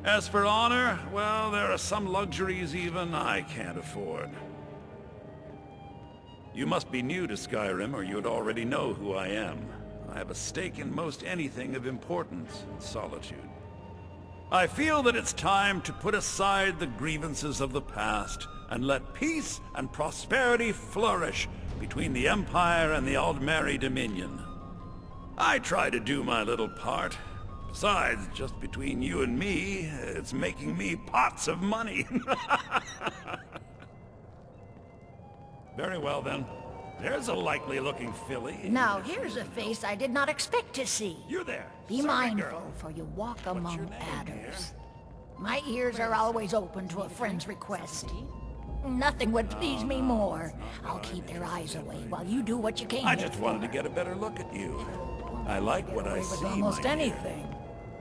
As for honor, well, there are some luxuries even I can't afford. You must be new to Skyrim, or you'd already know who I am. I have a stake in most anything of importance in Solitude. I feel that it's time to put aside the grievances of the past and let peace and prosperity flourish between the Empire and the Aldmeri Dominion. I try to do my little part. Besides, just between you and me, it's making me pots of money. Very well then. There's a likely-looking filly. Now here's a face I did not expect to see. You there. Be Sorry, mindful, girl. for you walk among adders. My ears are always open to a friend's request. Nothing would please me more. I'll keep their eyes away while you do what you can. I just wanted to get a better look at you. I like what I see, almost my dear. anything.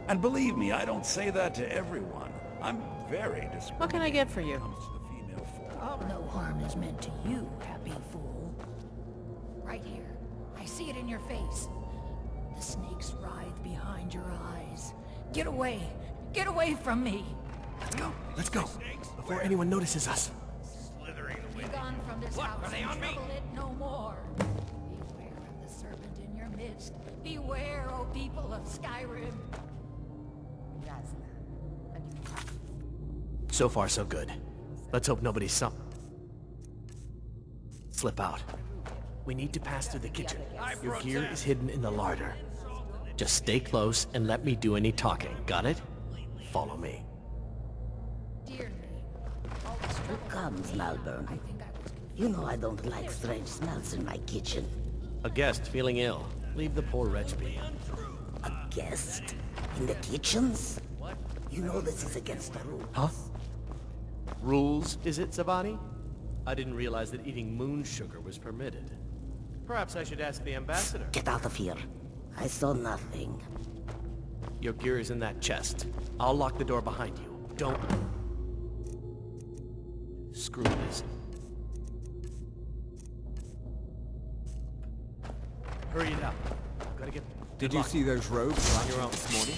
And believe me, I don't say that to everyone. I'm very discriminating. What can I get for you? when it comes to the female form. No harm is meant to you, happy fool. Right here. I see it in your face. The snakes writhe behind your eyes. Get away! Get away from me! Let's go! Let's go! Before anyone notices us. Be gone from this house and trouble it no more. Beware of the serpent in your midst. Beware, O people of Skyrim. So far, so good. Let's hope nobody's slip out. We need to pass through the kitchen. Your gear is hidden in the larder. Just stay close and let me do any talking. Got it? Follow me. Who comes, Malburn? You know I don't like strange smells in my kitchen. A guest feeling ill. Leave the poor wretch be. A guest? In the kitchens? You know this is against the rules. Huh? Rules, is it, Savani? I didn't realize that eating moon sugar was permitted. Perhaps I should ask the ambassador. Get out of here. I saw nothing. Your gear is in that chest. I'll lock the door behind you. Don't... Screw this. Hurry it up. Gotta get... Did you see those robes on your own this morning?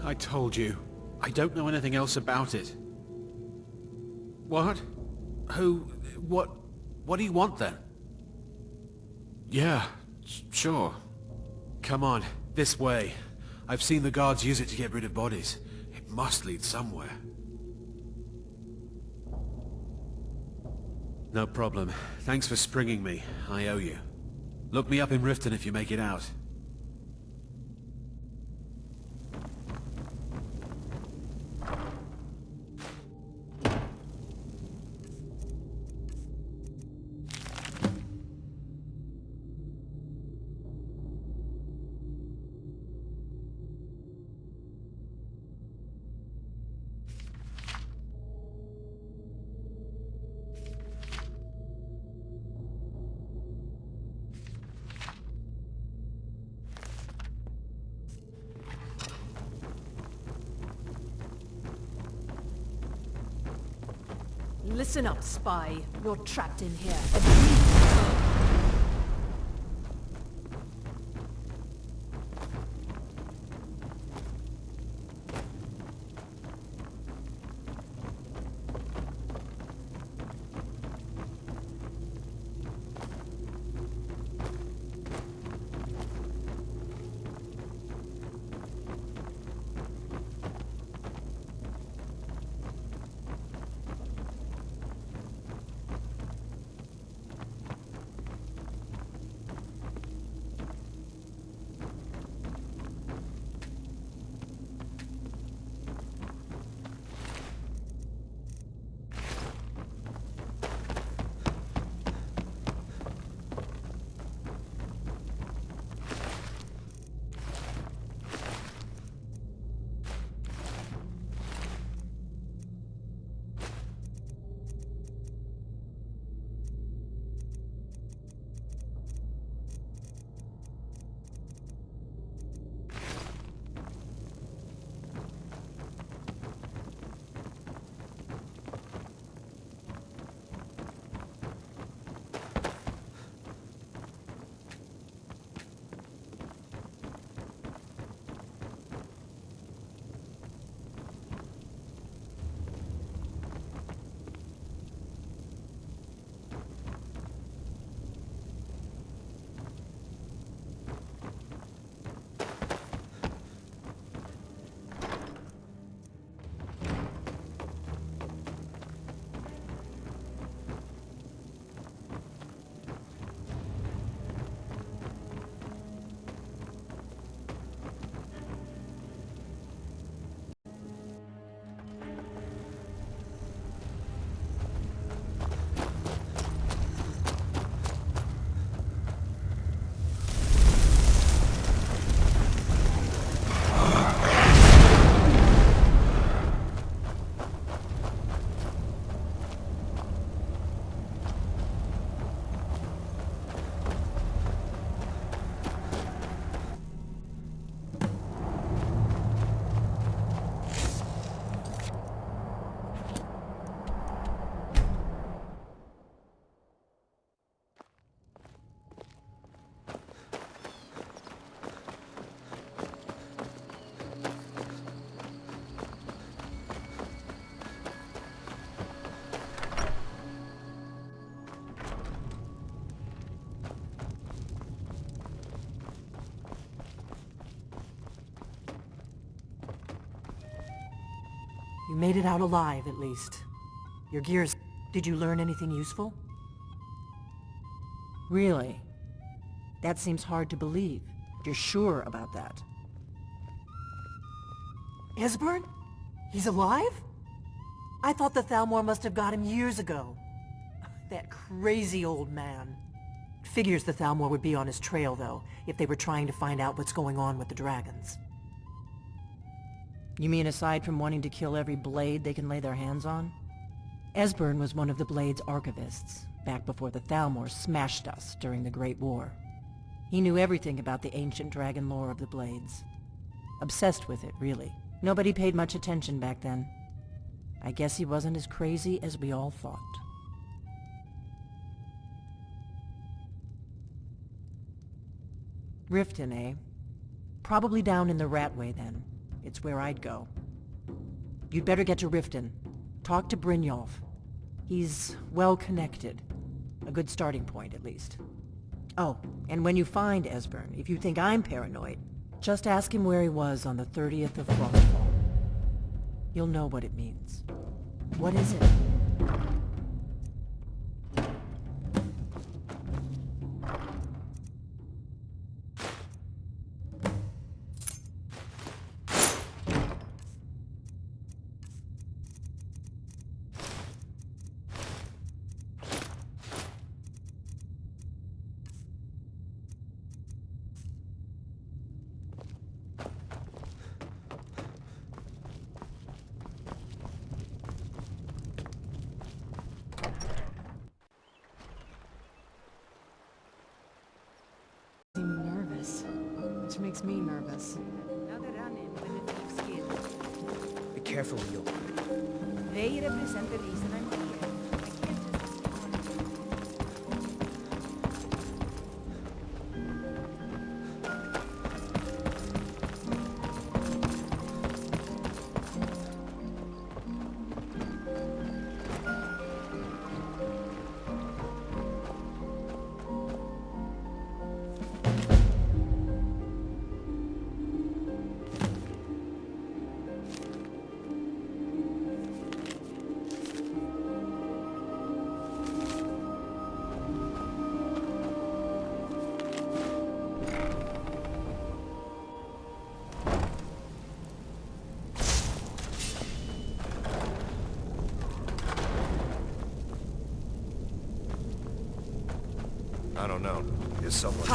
I told you. I don't know anything else about it. What? Who? What do you want then? Yeah, sure. Come on, this way. I've seen the guards use it to get rid of bodies. It must lead somewhere. No problem. Thanks for springing me. I owe you. Look me up in Riften if you make it out. Listen up, spy. You're trapped in here. You made it out alive, at least. Your gears... Did you learn anything useful? Really? That seems hard to believe. You're sure about that? Esbern? He's alive? I thought the Thalmor must have got him years ago. That crazy old man. Figures the Thalmor would be on his trail, though, if they were trying to find out what's going on with the dragons. You mean aside from wanting to kill every blade they can lay their hands on? Esbern was one of the Blade's archivists, back before the Thalmor smashed us during the Great War. He knew everything about the ancient dragon lore of the Blades. Obsessed with it, really. Nobody paid much attention back then. I guess he wasn't as crazy as we all thought. Riften, eh? Probably down in the Ratway, then. It's where I'd go. You'd better get to Riften. Talk to Brynjolf. He's well-connected. A good starting point, at least. Oh, and when you find Esbern, if you think I'm paranoid, just ask him where he was on the 30th of Frostfall. You'll know what it means. What is it? Nervous. Which makes me nervous. Be careful, Leo. They represent the reason I'm here. I don't know. Is someone...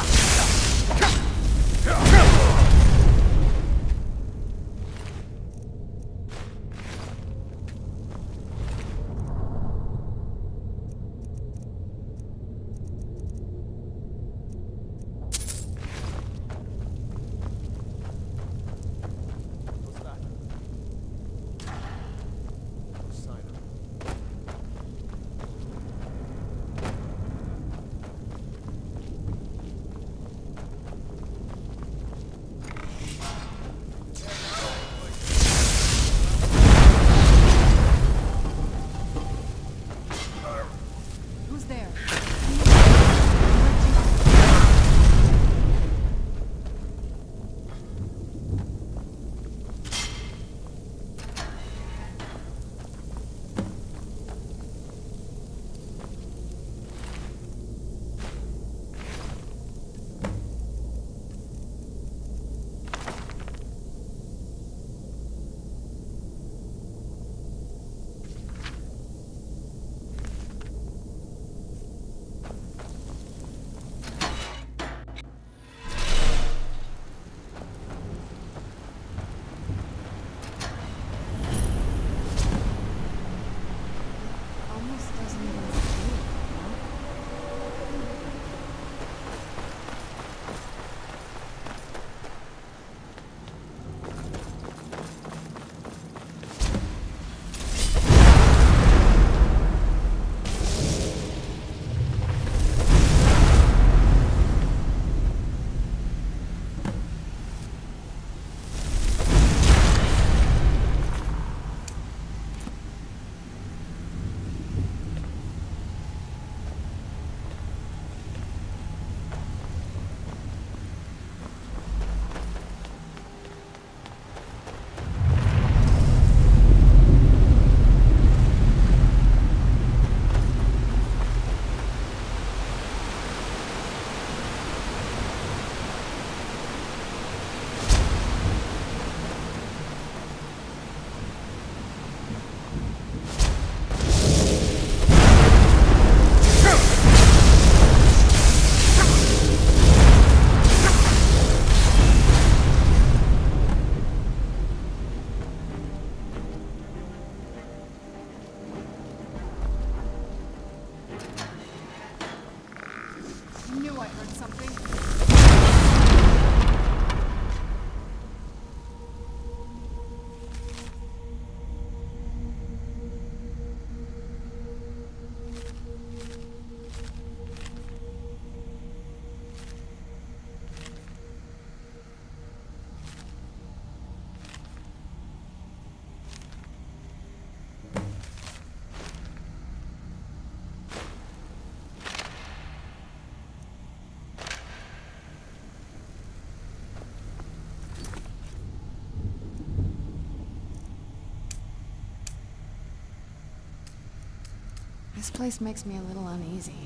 This place makes me a little uneasy.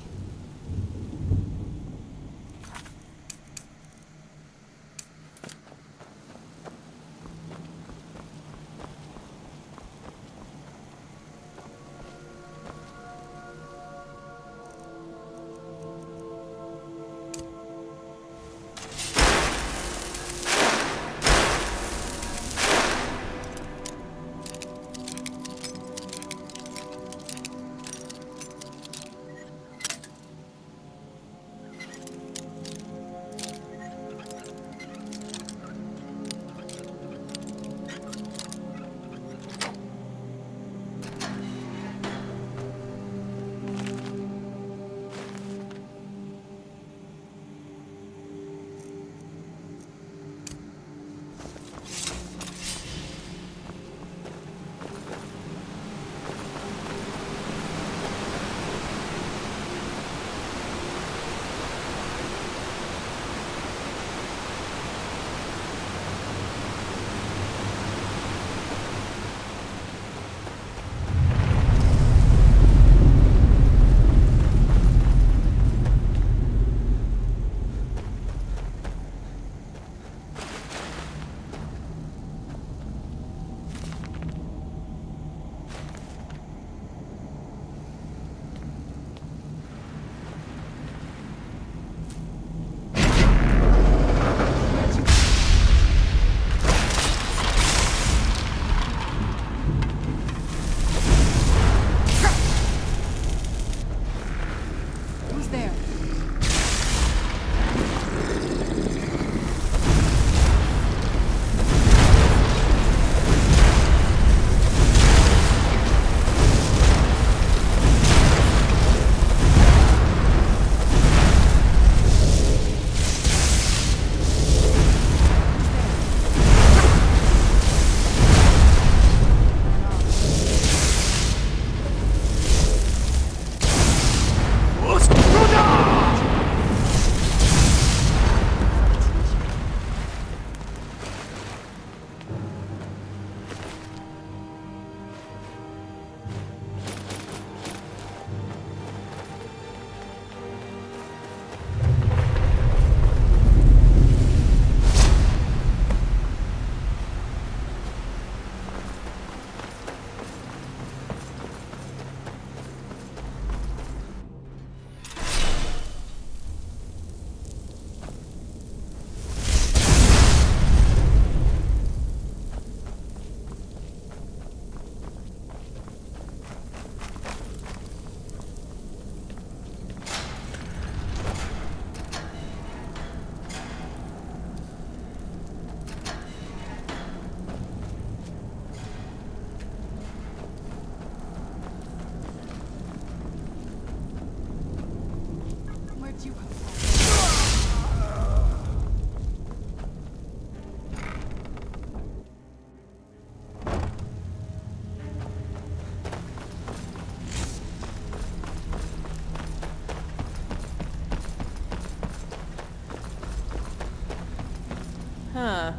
Huh.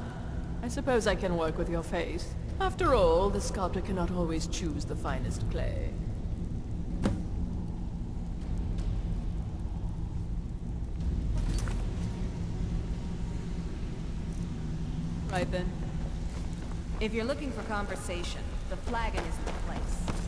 I suppose I can work with your face. After all, the sculptor cannot always choose the finest clay. Right then. If you're looking for conversation, the flagon isn't the place.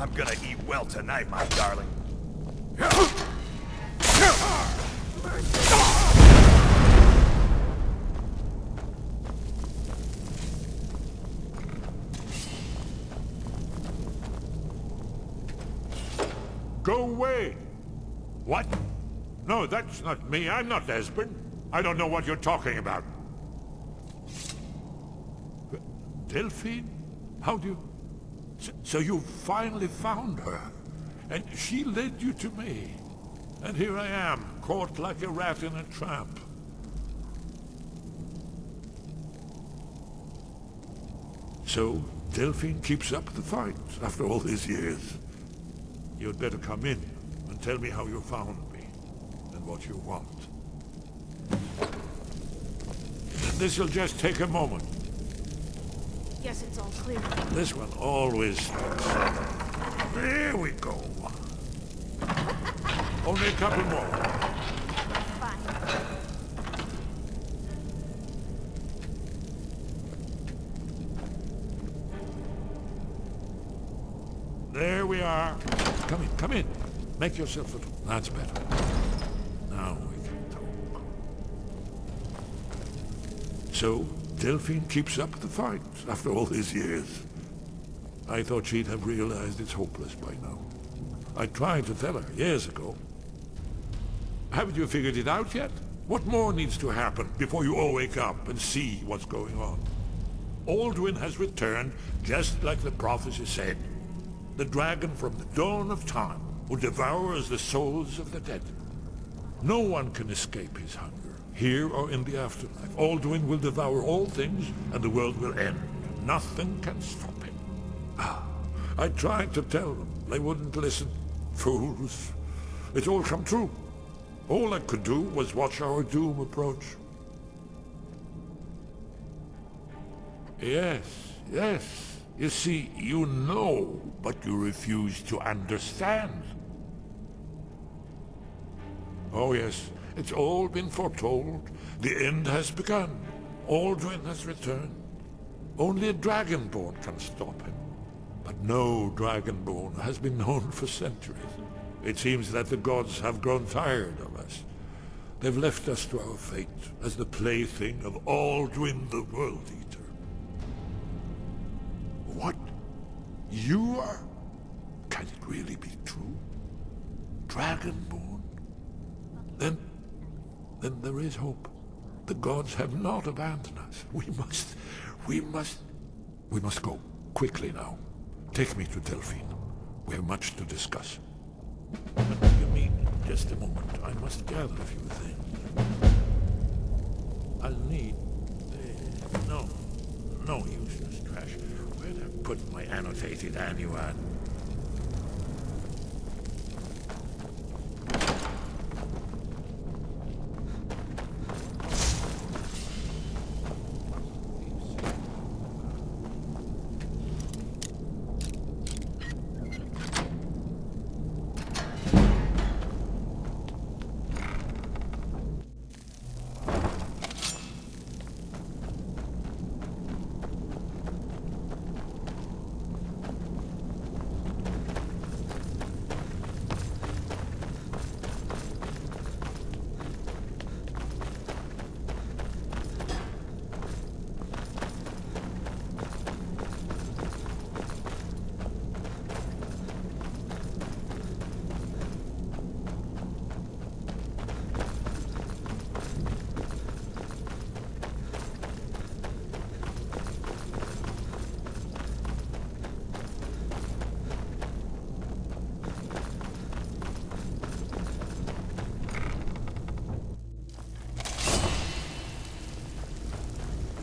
I'm gonna eat well tonight, my darling. Go away! What? No, that's not me. I'm not Esbern. I don't know what you're talking about. Delphine? How do you... So you finally found her, and she led you to me. And here I am, caught like a rat in a trap. So, Delphine keeps up the fight after all these years. You'd better come in and tell me how you found me, and what you want. This'll just take a moment. Guess it's all clear. This one always starts. There we go. Only a couple more. There we are. Come in. Make yourself at home. That's better. Now we can talk. So, Delphine keeps up the fight after all these years. I thought she'd have realized it's hopeless by now. I tried to tell her years ago. Haven't you figured it out yet? What more needs to happen before you all wake up and see what's going on? Alduin has returned just like the prophecy said. The dragon from the dawn of time who devours the souls of the dead. No one can escape his hunger, here or in the afterlife. Alduin will devour all things, and the world will end. Nothing can stop him. I tried to tell them. They wouldn't listen. Fools. It's all come true. All I could do was watch our doom approach. Yes. You see, you know, but you refuse to understand. Oh yes, it's all been foretold. The end has begun. Alduin has returned. Only a Dragonborn can stop him. But no Dragonborn has been known for centuries. It seems that the gods have grown tired of us. They've left us to our fate as the plaything of Alduin the World Eater. What? You are? Can it really be true? Dragonborn? Then there is hope. The gods have not abandoned us. We must go. Quickly now. Take me to Delphine. We have much to discuss. What do you mean? Just a moment. I must gather a few things. I'll need... No useless trash. Where'd I put my annotated annuan?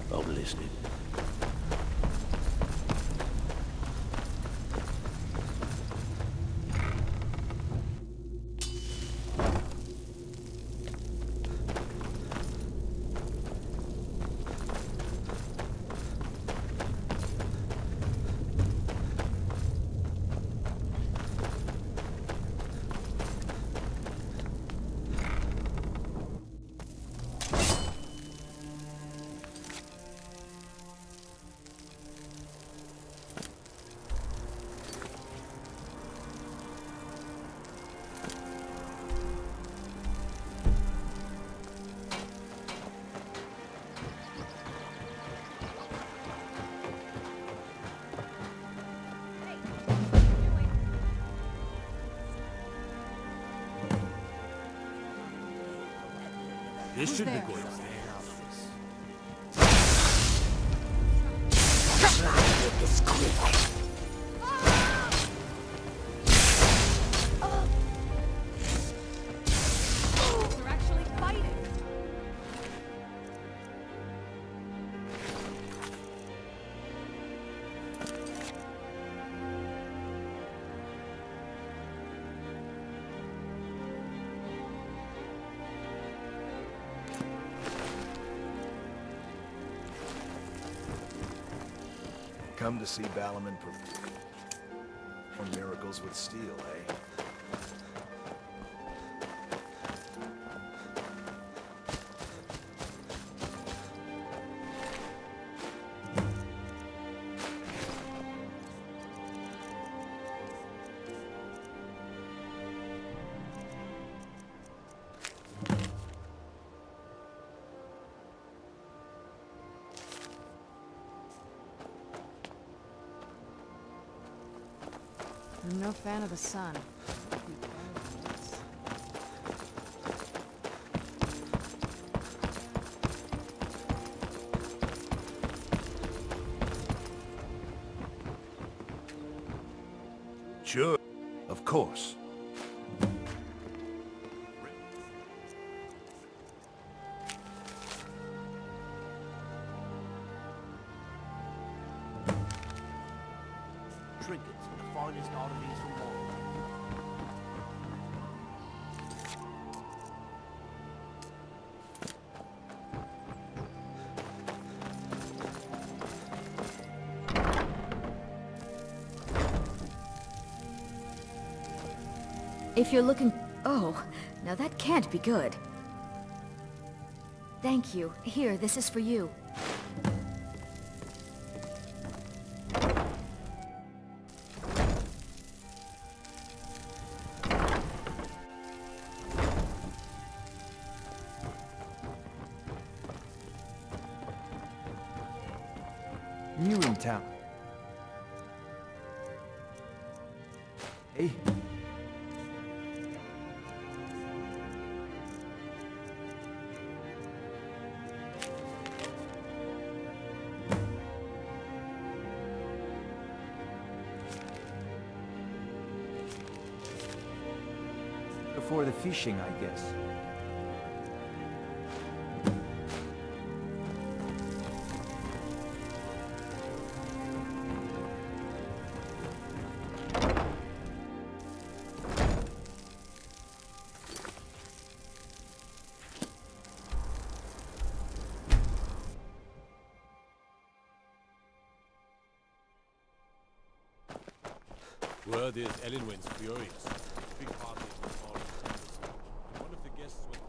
I'm listening. This Who's should there? be good. They're actually fighting. Come to see Balliman perform miracles with steel, eh? I'm no fan of the sun. Sure. Of course. Trinkets and the finest oddities from all. If you're looking... Oh, now that can't be good. Thank you. Here, this is for you. New in town. Hey. Before the fishing, I guess. Word is Elenwen's furious. Big party at the farm. One of the guests went...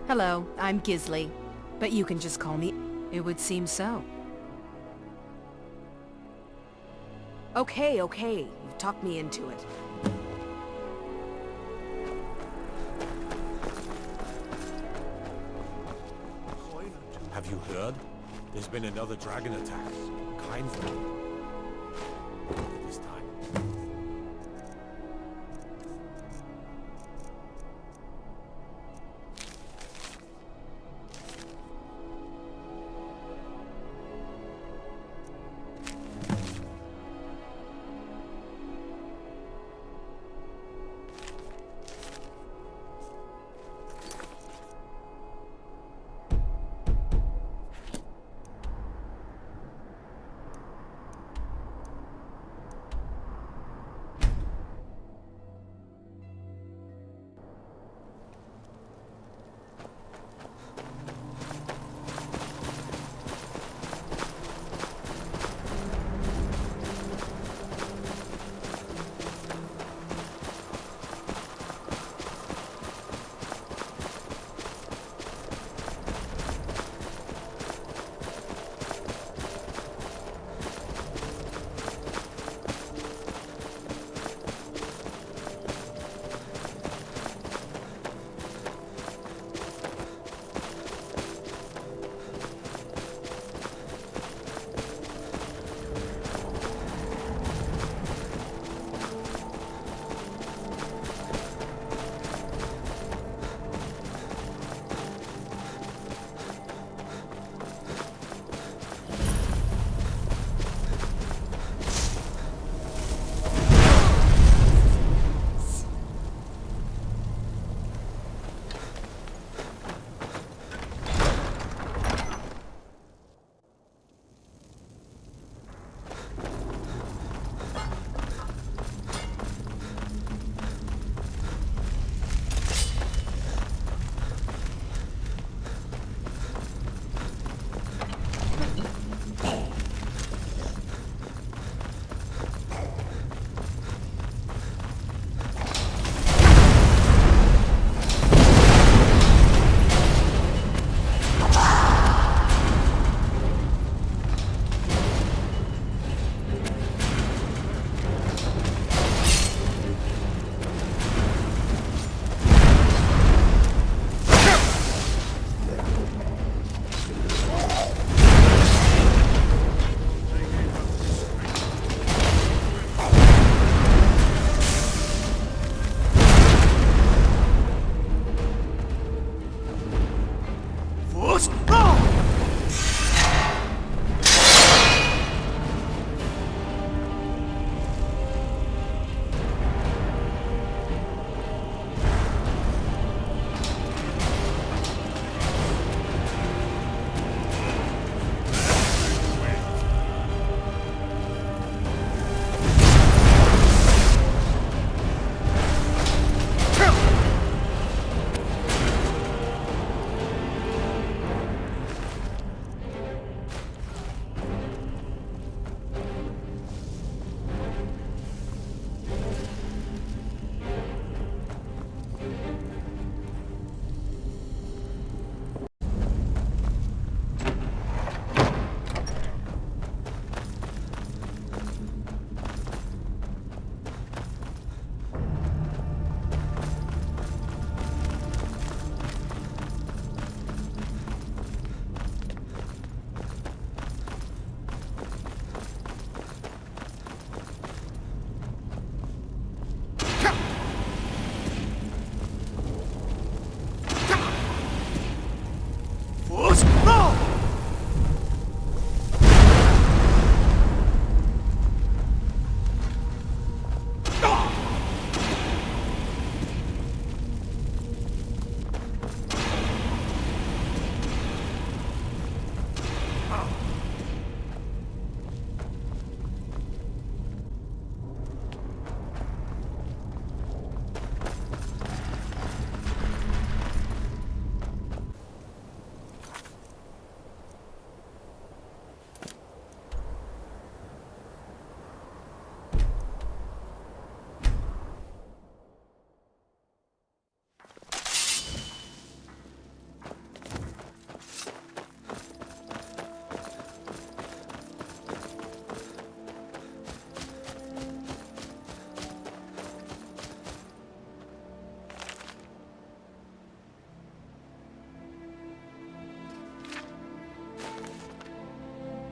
Hello, I'm Gisley, but you can just call me... It would seem so. Okay, okay. You've talked me into it. Have you heard? There's been another dragon attack. Kind of. This time.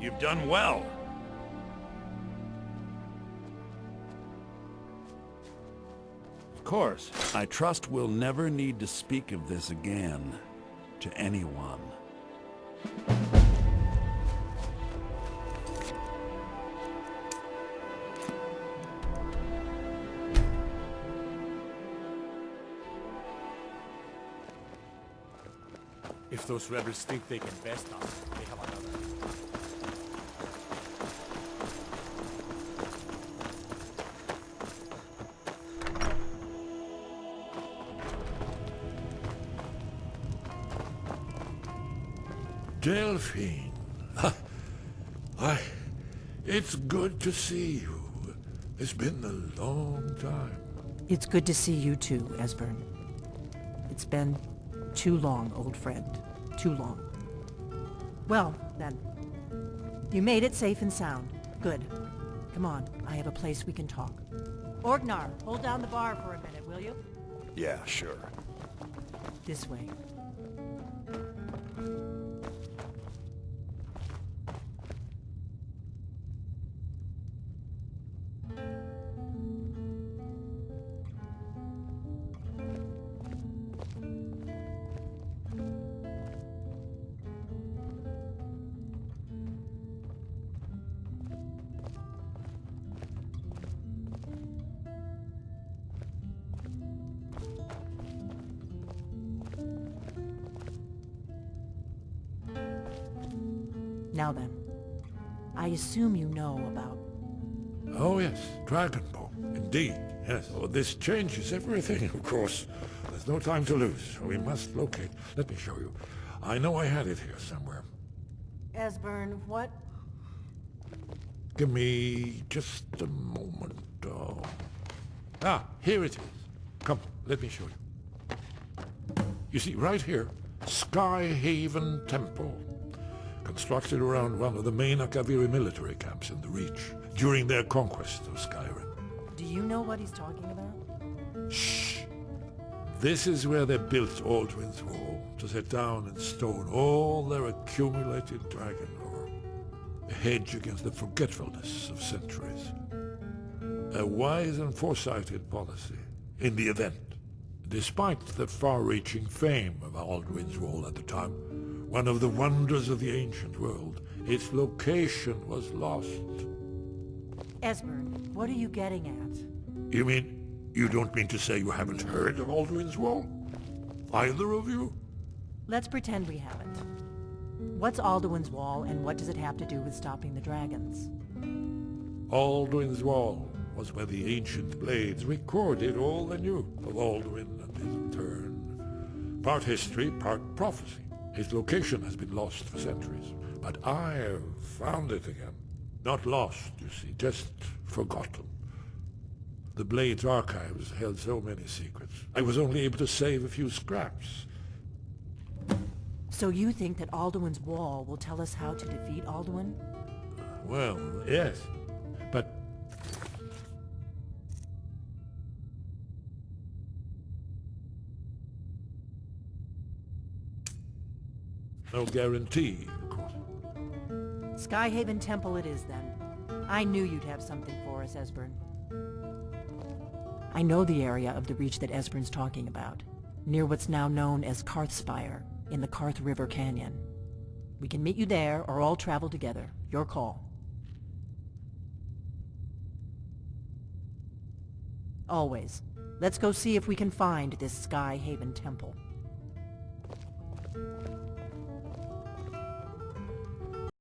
You've done well. Of course. I trust we'll never need to speak of this again to anyone. If those rebels think they can best us, they have another. Delphine. It's good to see you. It's been a long time. It's good to see you too, Esbern. It's been too long, old friend. Too long. Well, then. You made it safe and sound. Good. Come on, I have a place we can talk. Orgnar, hold down the bar for a minute, will you? Yeah, sure. This way. Now then, I assume you know about... Oh yes, Dragonborn. Indeed, yes. Oh, this changes everything, of course. There's no time to lose. We must locate. Let me show you. I know I had it here somewhere. Esbern, what? Give me just a moment. Here it is. Come, let me show you. You see, right here, Skyhaven Temple. Constructed around one of the main Akaviri military camps in the Reach during their conquest of Skyrim. Do you know what he's talking about? Shh! This is where they built Aldrin's Wall, to set down in stone all their accumulated dragon lore. A hedge against the forgetfulness of centuries. A wise and foresighted policy, in the event. Despite the far-reaching fame of Aldrin's Wall at the time, one of the wonders of the ancient world, its location was lost. Esbern, what are you getting at? You mean, you don't mean to say you haven't heard of Aldrin's Wall? Either of you? Let's pretend we haven't. What's Alduin's Wall, and what does it have to do with stopping the dragons? Aldrin's Wall was where the ancient blades recorded all they knew of Aldrin and his return. Part history, part prophecy. His location has been lost for centuries, but I have found it again. Not lost, you see, just forgotten. The Blade's archives held so many secrets. I was only able to save a few scraps. So you think that Alduin's Wall will tell us how to defeat Alduin? Well, yes, but... no guarantee, of course. Skyhaven Temple it is, then. I knew you'd have something for us, Esbern. I know the area of the Reach that Esbern's talking about, near what's now known as Karthspire, in the Karth River Canyon. We can meet you there, or all travel together. Your call. Always. Let's go see if we can find this Skyhaven Temple.